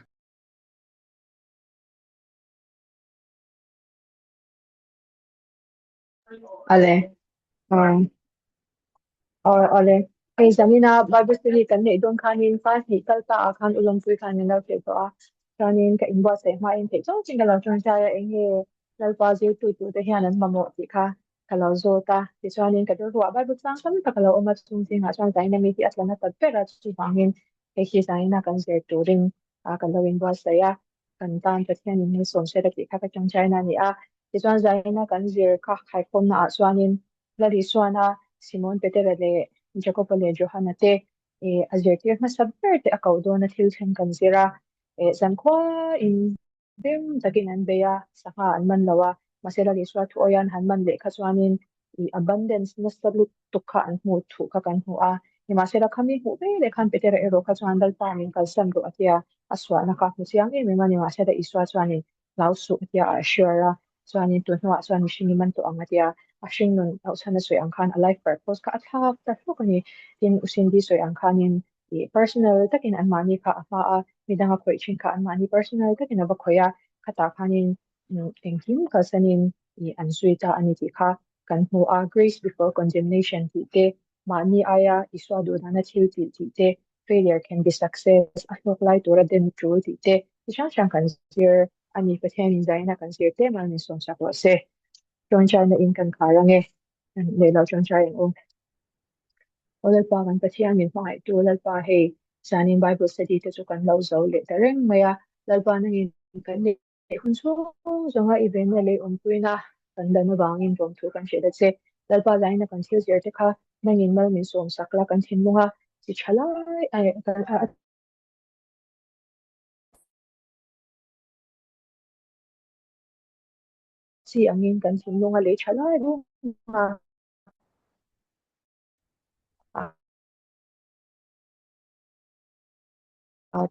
Ale. Ale. Hey, Zamina, Bible study kan ne don kanin pa ni kalta akan ulang pui kanin la fe to kanin ka inbo se ma in te so jing la chon cha ya eng he lal pa je tu te hian an mamo ti kha kalau zo ta ti chuanin ka do ruwa Bible sang kan ta kalau oma chung jing a chuan zaina mi ti atlana ta pera chu bangin he hi zaina kan se tu ring a kan lo in bo se ya kan tan ta hian ni som se ta ti kha ka chong china ni a ti chuan zaina kan zir kha khai khom na a chuanin la ri chuana Simon Peter le Jacob le Johanna te azertir na saber te akaudo na thil chen kan zira zan khwa in bem takin an beya saka an man lawa masela li swa thu oyan han man le kha chuanin I abundance na salut tukha an mu thu ka kan hu a ni masela khami hu be le khan Peter ero kha chuan dal ta min kal sam ro atia aswa na ka hu siang e me mani masela iswa chuanin lau su atia ashura chuanin tu hnuah chuan mihring man to angatia ashing nun au chana soi ang khan a life purpose ka athak ta hlok ani tin usin di soi ang khanin I personal takin an mani kha ama a midanga khoi chin kha an mani personal takin aba khoya khata khanin engkim ka sanin I an sui ta ani ti kha kan hu a grace before condemnation ti te mani aya iswa do na thil ti te failure can be success a hlok lai tura den tu ti te isang chang kan sir ani pathian in zaina kan sir te man ni som sa ko se John China in kan karange le lo John China o olal pa kan pathian min fai tu olal pa he sanin Bible study te chu kan lo zo le tareng maya lal pa nang in kan ne hun so zonga event le puina kan da na bangin rom thu kan she da se lal pa zaina kan sil zer te kha nang in mal min som sakla kan thin lunga chi chalai ai si angin kan thin lunga le chalai lu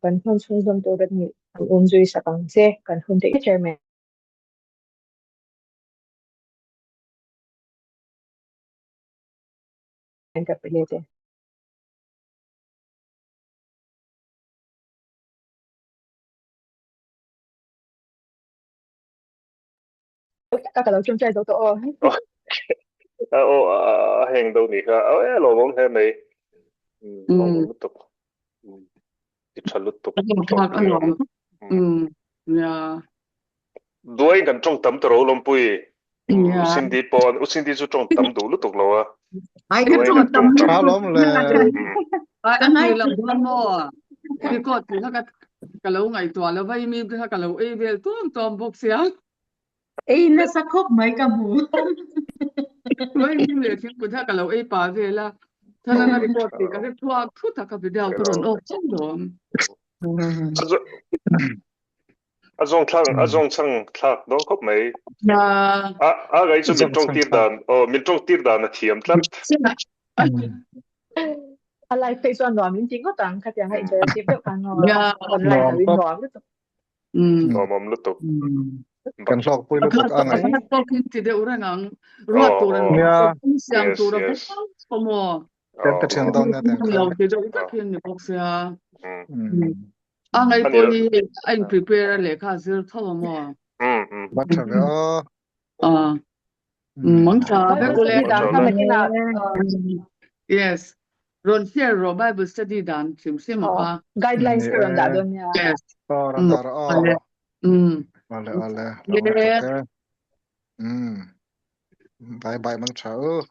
kan hun sun dom to rat ni zui sa kang se kan hun te chairman ka pelete ka ka lo chung chai do to heng đâu nỉ kha lo mong he mai lo lu tuk ti chalu tuk yeah đuôi gần trong tấm tờ rô lom pui usin đi chu trong tấm đủ lu tuk lo a ai cái trong tấm cha lom le cái này là buồn mò thì có thì cái lâu ngày tuổi là vay mi cái lâu ấy về tuôn tuôn bốc xiang ấy nó sắc khóc mấy cả mù Rồi mình lệ thiên bữa thà cả lâu ấy bà về là thà là report thì cái thua thu thà cái video tôi rồi ô không đó azong chang thak dong khop mai ya a gai chu min Zong trong chang tir thak. dan min trong tir dan na thiam tlat Alai phê soan nuam min ting có tang khát yang interactive đó kan ya online Nuam là win pop. nuam đó. mom lu tok Kan lok pui lu tuk angai. Akan talking to the orang ang ruat tu orang Yeah. siang tu orang Yes. semua Tem ta thiang dong na ten lâu kha. thì rồi các khiên ni box ya ang ai Anh ko nhớ- hi anh prepare le kha zir thaw mo Bat tha ve o. à mong cha be Bible ko le study dan kami kina yes ron share ro Bible study dan sim sim ka guidelines ko ron da don niya. yes Ora dar o. ale Ole ole. Yeah. Bye bye mang chao.